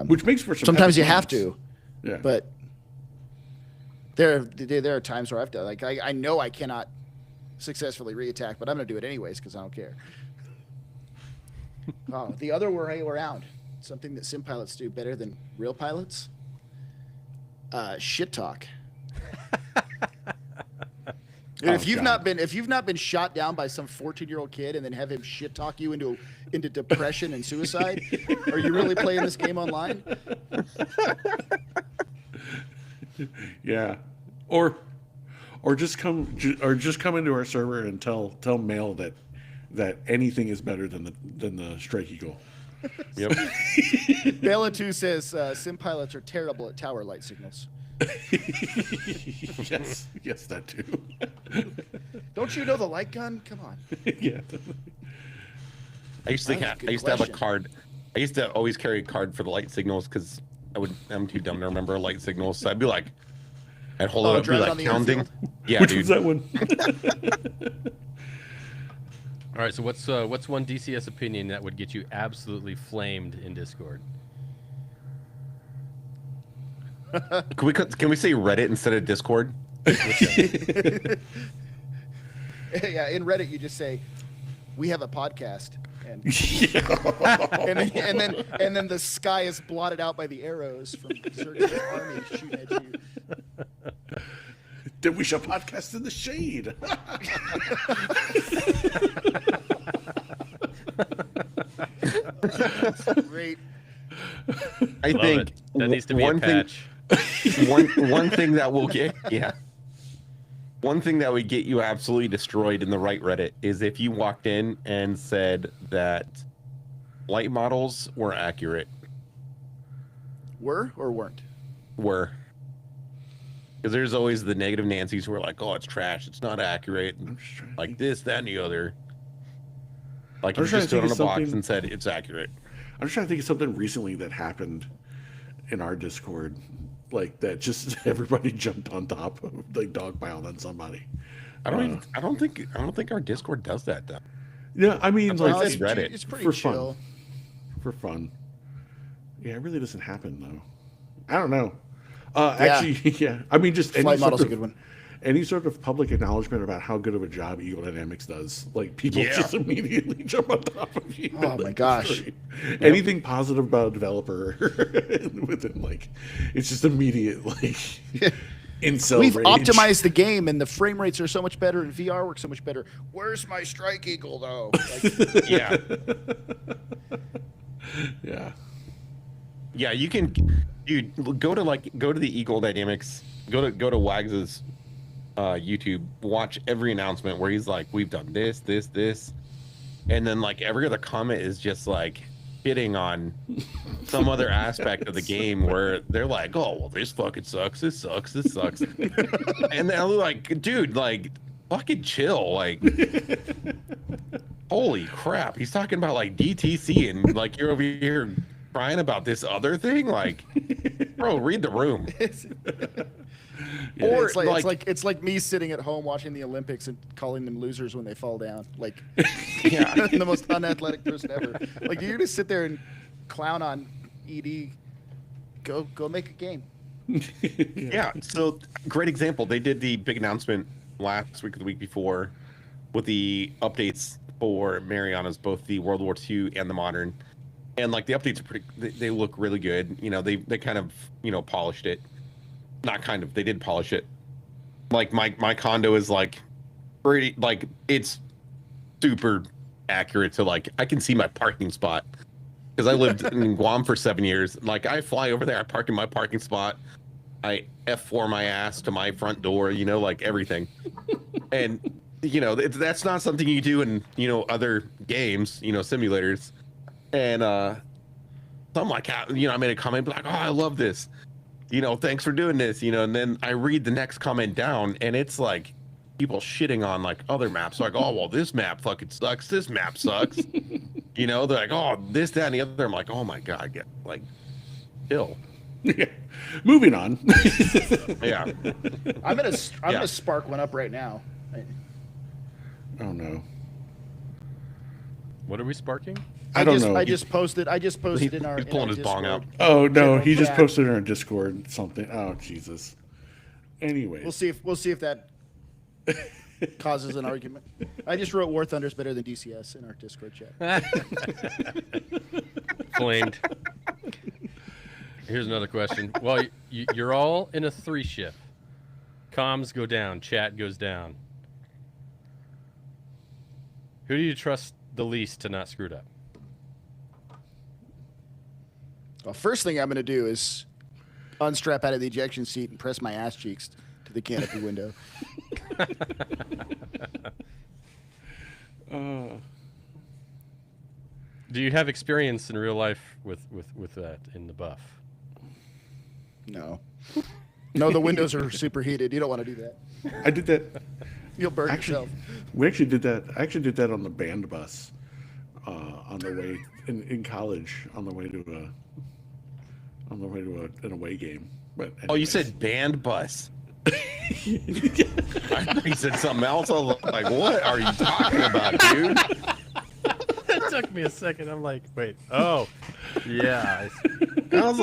[SPEAKER 1] Which makes for some
[SPEAKER 2] Sometimes you
[SPEAKER 1] epic
[SPEAKER 2] have
[SPEAKER 1] moments.
[SPEAKER 2] to,
[SPEAKER 1] Yeah.
[SPEAKER 2] but there are times where I've done like I know I cannot successfully reattack, but I'm going to do it anyways because I don't care. Oh, the other way around, something that sim pilots do better than real pilots. Shit talk. Dude, if you've not been shot down by some 14-year-old kid and then have him shit talk you into depression and suicide, are you really playing this game online?
[SPEAKER 1] Yeah, or just come into our server and tell Mail that anything is better than the Strike Eagle.
[SPEAKER 3] Yep.
[SPEAKER 2] Bella 2 says sim pilots are terrible at tower light signals.
[SPEAKER 1] yes, that too.
[SPEAKER 2] Don't you know the light gun? Come on.
[SPEAKER 1] Yeah.
[SPEAKER 3] I used to
[SPEAKER 2] That's a good
[SPEAKER 3] have a
[SPEAKER 2] question.
[SPEAKER 3] card. I used to always carry a card for the light signals because I'm too dumb to remember light signals. So I'd be like, I'd hold it up, be
[SPEAKER 2] drive it
[SPEAKER 3] like
[SPEAKER 2] on the
[SPEAKER 3] counting.
[SPEAKER 2] airfield?
[SPEAKER 3] Yeah,
[SPEAKER 1] Which
[SPEAKER 3] dude.
[SPEAKER 1] was that one?
[SPEAKER 4] All right. So what's one DCS opinion that would get you absolutely flamed in Discord?
[SPEAKER 3] Can we say Reddit instead of Discord?
[SPEAKER 2] Yeah, in Reddit you just say, "We have a podcast," and and then the sky is blotted out by the arrows from Xerxes' army shooting at you.
[SPEAKER 1] Then we shall podcast in the shade.
[SPEAKER 2] Great.
[SPEAKER 3] I
[SPEAKER 4] Love
[SPEAKER 3] think
[SPEAKER 4] it. That needs to be a
[SPEAKER 3] one thing.
[SPEAKER 4] patch.
[SPEAKER 3] One thing that will get one thing that would get you absolutely destroyed in the right Reddit is if you walked in and said that light models were accurate.
[SPEAKER 2] Were or weren't?
[SPEAKER 3] Were. Because there's always the negative Nancy's who are like, oh, it's trash, it's not accurate, and
[SPEAKER 1] just trying to
[SPEAKER 3] like
[SPEAKER 1] think.
[SPEAKER 3] this, that, and the other. Like
[SPEAKER 1] I'm
[SPEAKER 3] if you
[SPEAKER 1] just
[SPEAKER 3] just stood
[SPEAKER 1] trying
[SPEAKER 3] on
[SPEAKER 1] to
[SPEAKER 3] a
[SPEAKER 1] think of
[SPEAKER 3] box
[SPEAKER 1] something-
[SPEAKER 3] and said it's accurate.
[SPEAKER 1] I'm just trying to think of something recently that happened in our Discord, like that. Just everybody jumped on top of, like, dogpiled on somebody.
[SPEAKER 3] I don't think our Discord does that though.
[SPEAKER 1] Yeah, I mean,
[SPEAKER 3] That's why I
[SPEAKER 1] like
[SPEAKER 3] said Reddit.
[SPEAKER 2] It's pretty
[SPEAKER 1] for
[SPEAKER 2] chill.
[SPEAKER 1] fun. For fun. Yeah, it really doesn't happen though. I don't know.
[SPEAKER 2] Yeah.
[SPEAKER 1] Actually, yeah. I mean, just
[SPEAKER 2] Flight model's a good one.
[SPEAKER 1] any sort of public acknowledgement about how good of a job Eagle Dynamics does, like people
[SPEAKER 3] Yeah.
[SPEAKER 1] just immediately jump on top of you.
[SPEAKER 2] Oh my
[SPEAKER 1] Like,
[SPEAKER 2] gosh.
[SPEAKER 1] great. Anything positive about a developer within like, it's just immediate like incel
[SPEAKER 2] We've
[SPEAKER 1] rage.
[SPEAKER 2] optimized the game, and the frame rates are so much better, and VR works so much better. Where's my Strike Eagle though? Like,
[SPEAKER 3] Yeah.
[SPEAKER 1] Yeah.
[SPEAKER 3] Yeah, you can, dude. Go to the Eagle Dynamics. Go to Wags's YouTube. Watch every announcement where he's like, "We've done this, this, this," and then like every other comment is just like hitting on some other aspect of the game where they're like, "Oh, well, this fucking sucks. This sucks. This sucks," and they're like, "Dude, like, fucking chill. Like, holy crap." He's talking about like DTC and like you're over here crying about this other thing. Like, bro, read the room.
[SPEAKER 2] or
[SPEAKER 3] Or,
[SPEAKER 2] it's like me sitting at home watching the Olympics and calling them losers when they fall down. Like,
[SPEAKER 3] Yeah.
[SPEAKER 2] I'm the most unathletic person ever. Like, you're gonna sit there and clown on ED. Go make a game.
[SPEAKER 3] Yeah. So great example. They did the big announcement last week or the week before with the updates for Marianas, both the World War II and the modern. And like the updates are pretty, they look really good. You know, they kind of, polished it. Not kind of, they did polish it. Like my condo is like pretty, like it's super accurate to like, I can see my parking spot because I lived in Guam for 7 years. Like I fly over there, I park in my parking spot. I F4 my ass to my front door, like everything. And, that's not something you do in, other games, simulators. And so I'm like, I made a comment like, "Oh, I love this. Thanks for doing this." And then I read the next comment down, and it's like people shitting on like other maps. Like, "Oh, well, this map fucking sucks. This map sucks." They're like, "Oh, this, that, and the other." I'm like, "Oh my god, get like, chill."
[SPEAKER 1] Yeah. Moving on.
[SPEAKER 3] Yeah.
[SPEAKER 2] I'm gonna spark one up right now.
[SPEAKER 1] Oh no.
[SPEAKER 4] What are we sparking?
[SPEAKER 1] I don't know.
[SPEAKER 2] I just posted in our
[SPEAKER 3] He's pulling his bong out.
[SPEAKER 2] Discord.
[SPEAKER 1] Oh no,
[SPEAKER 2] General
[SPEAKER 1] he just
[SPEAKER 2] chat.
[SPEAKER 1] posted in our Discord something. Oh Jesus. Anyway.
[SPEAKER 2] We'll see if that causes an argument. I just wrote War Thunder's better than DCS in our Discord chat.
[SPEAKER 4] Flamed. Here's another question. Well, you're all in a 3-shift. Comms go down, chat goes down. Who do you trust the least to not screw it up?
[SPEAKER 2] Well, first thing I'm going to do is unstrap out of the ejection seat and press my ass cheeks to the canopy window.
[SPEAKER 4] Do you have experience in real life with that in the buff?
[SPEAKER 2] No. No, the windows are superheated. You don't want to do that.
[SPEAKER 1] I did that.
[SPEAKER 2] You'll burn
[SPEAKER 1] Actually,
[SPEAKER 2] yourself.
[SPEAKER 1] we actually did that. I actually did that on the band bus, on the way in college, on the way to an away game. But
[SPEAKER 3] Oh, you
[SPEAKER 1] anyways.
[SPEAKER 3] said band bus. I thought you said something else. I was like, "What are you talking about, dude?"
[SPEAKER 4] It took me a second. I'm like, wait. Oh, yeah.
[SPEAKER 3] I was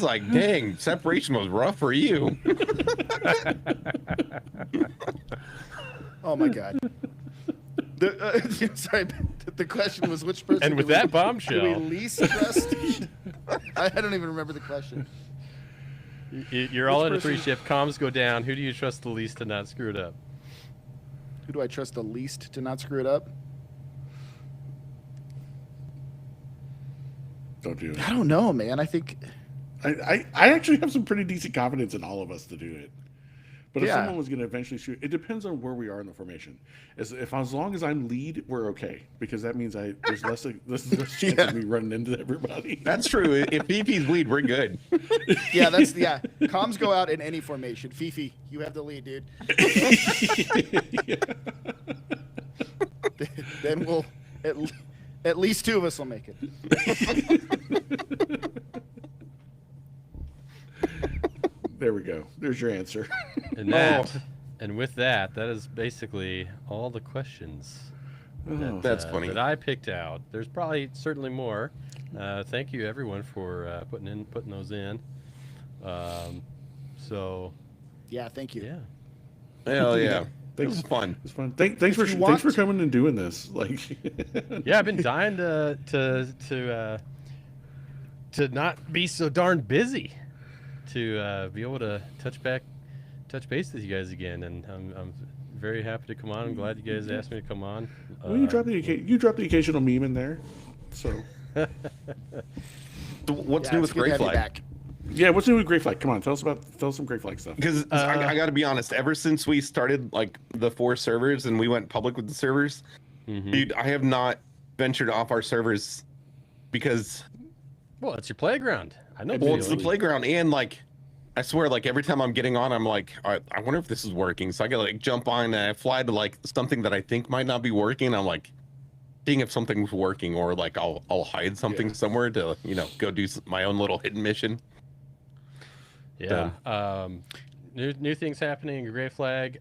[SPEAKER 3] like, dang, separation was rough for you.
[SPEAKER 2] Oh my god. Sorry, the question was which person.
[SPEAKER 4] And with
[SPEAKER 2] do we-
[SPEAKER 4] that
[SPEAKER 2] do
[SPEAKER 4] bombshell,
[SPEAKER 2] we least trust? I don't even remember the question.
[SPEAKER 4] you're all
[SPEAKER 2] Which
[SPEAKER 4] in a
[SPEAKER 2] person-
[SPEAKER 4] 3-shift. Comms go down. Who do you trust the least to not screw it up?
[SPEAKER 2] Who do I trust the least to not screw it up?
[SPEAKER 1] Don't do it.
[SPEAKER 2] I don't know, man. I think
[SPEAKER 1] I actually have some pretty decent confidence in all of us to do it. But if
[SPEAKER 2] Yeah.
[SPEAKER 1] someone was going to eventually shoot, it depends on where we are in the formation. As long as I'm lead, we're okay because that means there's less chance
[SPEAKER 2] Yeah.
[SPEAKER 1] of me running into everybody.
[SPEAKER 3] That's true. If BP's lead, we're good.
[SPEAKER 2] yeah, comms go out in any formation. Fifi, you have the lead, dude. Then we'll at least two of us will make it.
[SPEAKER 1] There we go. There's your answer.
[SPEAKER 4] And that, and with that, that is basically all the questions
[SPEAKER 1] Oh.
[SPEAKER 3] That's funny.
[SPEAKER 4] That I picked out. There's probably certainly more. Thank you everyone for putting those in. So
[SPEAKER 2] Yeah, thank you.
[SPEAKER 4] yeah.
[SPEAKER 3] Hell yeah. It
[SPEAKER 1] Thanks.
[SPEAKER 3] was fun.
[SPEAKER 1] It's fun. Thanks
[SPEAKER 2] you
[SPEAKER 1] for
[SPEAKER 2] want-
[SPEAKER 1] coming and doing this. Like,
[SPEAKER 4] Yeah, I've been dying to not be so darn busy, to be able to touch base with you guys again, and I'm very happy to come on. I'm glad you guys asked me to come on.
[SPEAKER 1] well, you drop the occasional meme in there. So,
[SPEAKER 3] So what's
[SPEAKER 2] Yeah,
[SPEAKER 3] new
[SPEAKER 2] it's
[SPEAKER 3] with
[SPEAKER 2] good to
[SPEAKER 3] Gray
[SPEAKER 2] have you
[SPEAKER 3] Flag?
[SPEAKER 2] back.
[SPEAKER 1] yeah, what's new with Gray Flag? Come on, tell us some Gray Flag stuff.
[SPEAKER 3] Because I got to be honest, ever since we started like the 4 servers and we went public with the servers, dude, I have not ventured off our servers because
[SPEAKER 4] Well, it's your playground. I know.
[SPEAKER 3] well, it's the playground, and like I swear, like every time I'm getting on, I'm like, I wonder if this is working. So I gotta like jump on and I fly to like something that I think might not be working. I'm like seeing if something's working, or like I'll hide something somewhere to go do my own little hidden mission.
[SPEAKER 4] Yeah. New things happening in Gray Flag.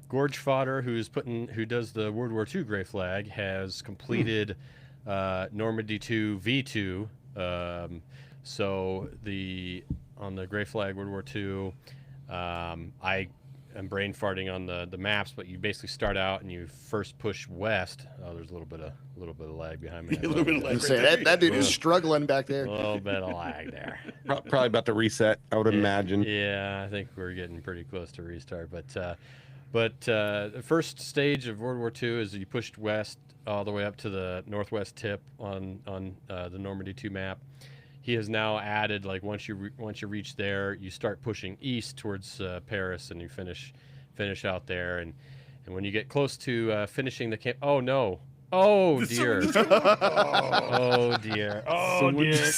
[SPEAKER 4] Gorge Fodder, who does the World War II Gray Flag, has completed Normandy 2 V2. So on the Gray Flag World War II, I am brain farting on the maps, but you basically start out and you first push west. Oh, there's a little bit of lag behind me.
[SPEAKER 1] A little bit of lag.
[SPEAKER 2] Say, that dude is struggling back there.
[SPEAKER 4] A little bit of lag there.
[SPEAKER 3] Probably about to reset, I would imagine.
[SPEAKER 4] Yeah, I think we're getting pretty close to restart. But the first stage of World War II is you pushed west all the way up to the northwest tip on the Normandy 2 map. He has now added, like, once you reach there, you start pushing east towards Paris, and you finish out there. And when you get close to finishing the camp, oh no, oh dear, oh dear, oh dear,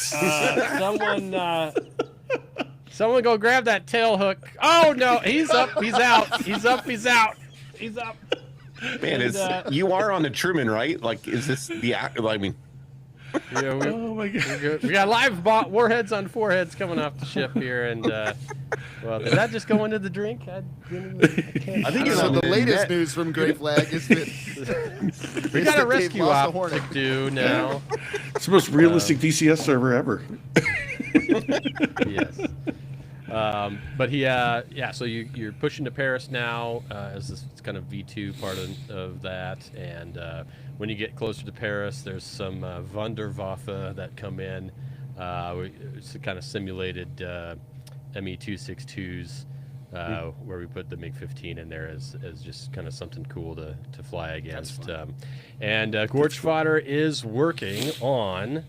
[SPEAKER 4] someone go grab that tail hook. Oh no, he's up, he's out, he's up, he's out, he's up.
[SPEAKER 3] Man, you are on the Truman, right? Like, is this the act? I mean,
[SPEAKER 4] Yeah,
[SPEAKER 1] Oh my god.
[SPEAKER 4] we got live warheads on foreheads coming off the ship here, and well, did that just go into the drink? I think
[SPEAKER 2] So
[SPEAKER 3] on
[SPEAKER 2] the
[SPEAKER 3] the
[SPEAKER 2] latest
[SPEAKER 3] net.
[SPEAKER 2] news from Gray Flag is that
[SPEAKER 4] we got a
[SPEAKER 2] They've
[SPEAKER 4] rescue
[SPEAKER 2] lost the
[SPEAKER 4] op
[SPEAKER 2] Hornet.
[SPEAKER 4] to do now.
[SPEAKER 1] It's the most realistic DCS server ever.
[SPEAKER 4] Yes. But so you're pushing to Paris now as this kind of V2 part of that, and when you get closer to Paris, there's some Wunderwaffe that come in. It's a kind of simulated ME-262s where we put the MiG-15 in there as just kind of something cool to fly against. And Gorge Fodder is working on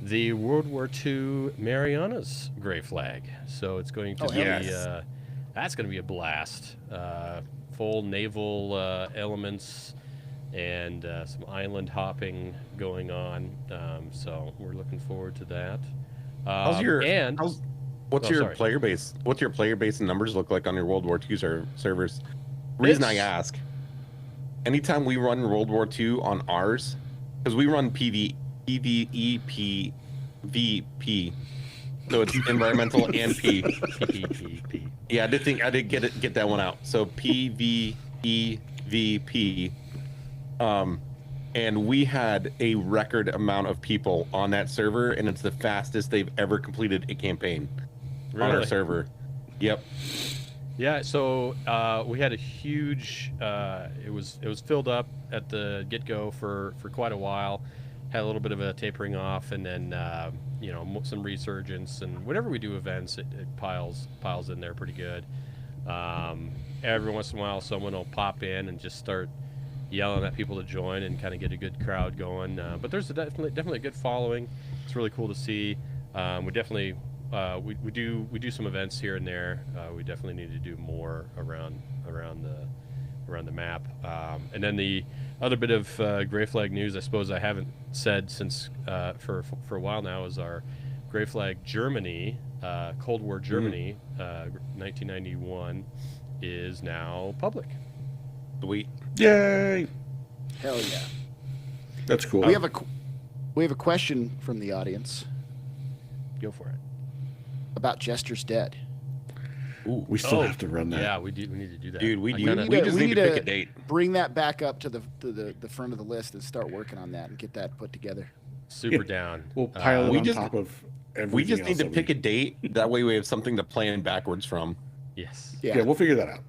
[SPEAKER 4] the World War II Marianas Gray Flag. So it's going to be that's going to be a blast. Full naval elements and some island hopping going on. So we're looking forward to that.
[SPEAKER 3] What's your
[SPEAKER 4] sorry.
[SPEAKER 3] player base? What's your player base and numbers look like on your World War II servers? Reason I ask, anytime we run World War II on ours, because we run PvEPVP, so it's environmental and P.
[SPEAKER 4] PPP.
[SPEAKER 3] Yeah, I did get that one out. So PvEVP. And we had a record amount of people on that server, and it's the fastest they've ever completed a campaign on our
[SPEAKER 4] Really?
[SPEAKER 3] server. Yep.
[SPEAKER 4] Yeah, so we had a huge. It was filled up at the get-go for quite a while. Had a little bit of a tapering off, and then some resurgence. And whenever we do events, it piles in there pretty good. Every once in a while, someone will pop in and just start yelling at people to join and kind of get a good crowd going. But there's definitely a good following. It's really cool to see. We definitely. We do some events here and there. We definitely need to do more around the map. And then the other bit of Gray Flag news, I suppose I haven't said since for a while now, is our Gray Flag Germany, Cold War Germany, 1991, is now public.
[SPEAKER 3] Sweet.
[SPEAKER 1] Yay!
[SPEAKER 2] hell yeah.
[SPEAKER 1] That's cool.
[SPEAKER 2] We have a question from the audience
[SPEAKER 4] Go for it.
[SPEAKER 2] about Jester's Dead.
[SPEAKER 3] Ooh,
[SPEAKER 1] We still have to run that.
[SPEAKER 4] Yeah, we need to do that.
[SPEAKER 3] dude, we
[SPEAKER 4] I
[SPEAKER 3] do.
[SPEAKER 4] kinda-
[SPEAKER 3] We just need to pick a date.
[SPEAKER 2] Bring that back up to the front of the list and start working on that and get that put together.
[SPEAKER 4] super
[SPEAKER 1] Yeah.
[SPEAKER 4] down.
[SPEAKER 1] We'll pile
[SPEAKER 3] we
[SPEAKER 1] it on
[SPEAKER 3] just-
[SPEAKER 1] top of everything
[SPEAKER 3] We just need
[SPEAKER 1] else
[SPEAKER 3] to
[SPEAKER 1] that
[SPEAKER 3] pick a date. That way, we have something to plan backwards from.
[SPEAKER 4] Yes.
[SPEAKER 2] Yeah.
[SPEAKER 1] Yeah, we'll figure that out.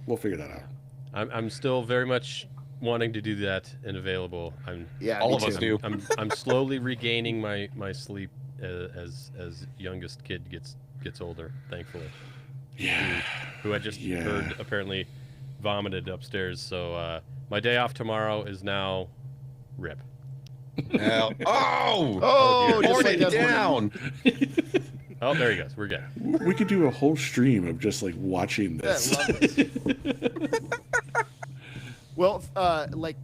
[SPEAKER 1] We'll figure that out.
[SPEAKER 4] I'm still very much wanting to do that and available.
[SPEAKER 2] Yeah,
[SPEAKER 3] All
[SPEAKER 2] me
[SPEAKER 3] of us
[SPEAKER 2] too.
[SPEAKER 3] do.
[SPEAKER 4] I'm slowly regaining my sleep as youngest kid gets older, thankfully.
[SPEAKER 1] Yeah.
[SPEAKER 4] Who I just
[SPEAKER 1] Yeah.
[SPEAKER 4] heard apparently vomited upstairs. So my day off tomorrow is now rip.
[SPEAKER 3] Hell- oh,
[SPEAKER 2] Oh, just
[SPEAKER 3] Horn
[SPEAKER 2] like
[SPEAKER 3] it
[SPEAKER 2] that
[SPEAKER 3] down.
[SPEAKER 4] Oh, there he goes. We're good.
[SPEAKER 1] We could do a whole stream of just like watching
[SPEAKER 2] Yeah,
[SPEAKER 1] this.
[SPEAKER 2] love this. Well, like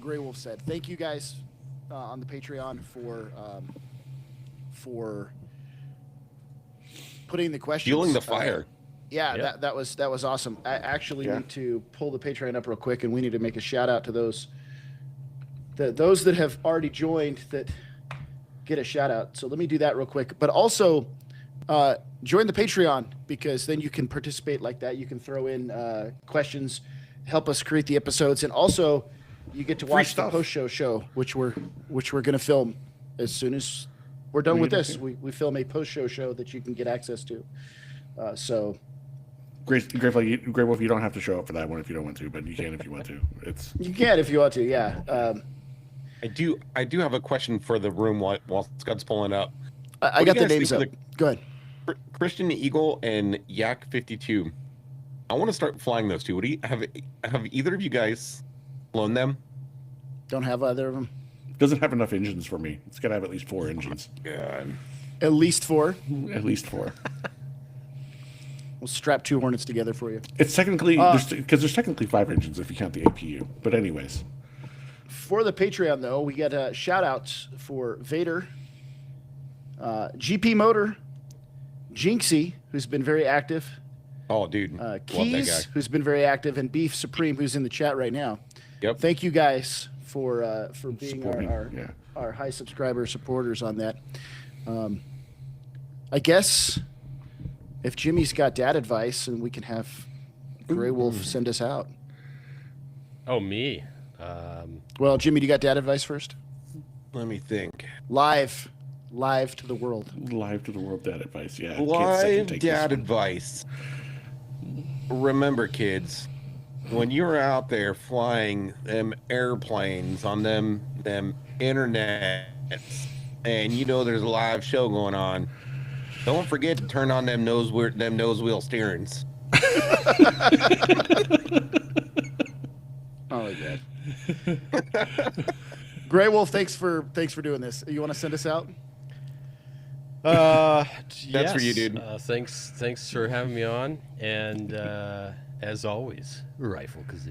[SPEAKER 2] Graywo1f said, thank you guys on the Patreon for putting the questions.
[SPEAKER 3] Fueling the fire.
[SPEAKER 2] Yeah,
[SPEAKER 4] Yeah.
[SPEAKER 2] that was awesome. I actually
[SPEAKER 1] Yeah.
[SPEAKER 2] need to pull the Patreon up real quick, and we need to make a shout out to those that have already joined that get a shout out. So let me do that real quick. But also join the Patreon, because then you can participate like that. You can throw in questions, help us create the episodes, and also you get to
[SPEAKER 1] Free
[SPEAKER 2] watch the
[SPEAKER 1] stuff.
[SPEAKER 2] post-show show, which we're going to film as soon as we're done
[SPEAKER 1] What
[SPEAKER 2] with
[SPEAKER 1] are you
[SPEAKER 2] this.
[SPEAKER 1] gonna
[SPEAKER 2] We film a post-show show that you can get access to. So
[SPEAKER 1] Graywo1f, you don't have to show up for that one if you don't want to, but you can if you want to. It's
[SPEAKER 2] you can if you want to, yeah.
[SPEAKER 3] I do have a question for the room while Scott's pulling up.
[SPEAKER 2] I
[SPEAKER 3] What do
[SPEAKER 2] got
[SPEAKER 3] you
[SPEAKER 2] the
[SPEAKER 3] guys
[SPEAKER 2] names up.
[SPEAKER 3] think
[SPEAKER 2] Go ahead.
[SPEAKER 3] Christian Eagle and Yak 52. I want to start flying those two. Have either of you guys flown them?
[SPEAKER 2] Don't have either of them.
[SPEAKER 1] doesn't have enough engines for me. It's got to have at least 4 engines.
[SPEAKER 3] God.
[SPEAKER 2] At least 4.
[SPEAKER 1] At least 4.
[SPEAKER 2] We'll strap 2 Hornets together for you.
[SPEAKER 1] It's technically because there's technically 5 engines if you count the APU. But anyways,
[SPEAKER 2] For the Patreon, though, we got shout outs for Vader, GP Motor, Jinxie, who's been very active,
[SPEAKER 3] Oh, dude. Love that
[SPEAKER 2] Keys,
[SPEAKER 3] guy.
[SPEAKER 2] who's been very active, and Beef Supreme, who's in the chat right now.
[SPEAKER 3] Yep.
[SPEAKER 2] Thank you guys for being
[SPEAKER 1] Supporting,
[SPEAKER 2] our high subscriber supporters on that. I guess if Jimmy's got dad advice, and we can have Graywo1f send us out.
[SPEAKER 4] Oh, me.
[SPEAKER 2] Well, Jimmy, do you got dad advice first?
[SPEAKER 3] Let me think.
[SPEAKER 2] Live to the world.
[SPEAKER 1] live to the world dad advice. Yeah. Can't
[SPEAKER 3] Live
[SPEAKER 1] second take this
[SPEAKER 3] dad
[SPEAKER 1] one.
[SPEAKER 3] advice. Remember, kids, when you're out there flying them airplanes on them internets, and you know there's a live show going on, don't forget to turn on them nose wheel steerings.
[SPEAKER 2] Oh my god. Graywo1f, thanks for doing this. You want to send us out?
[SPEAKER 3] That's for you, dude.
[SPEAKER 4] Thanks for having me on, and as always, Rifle Kazoo.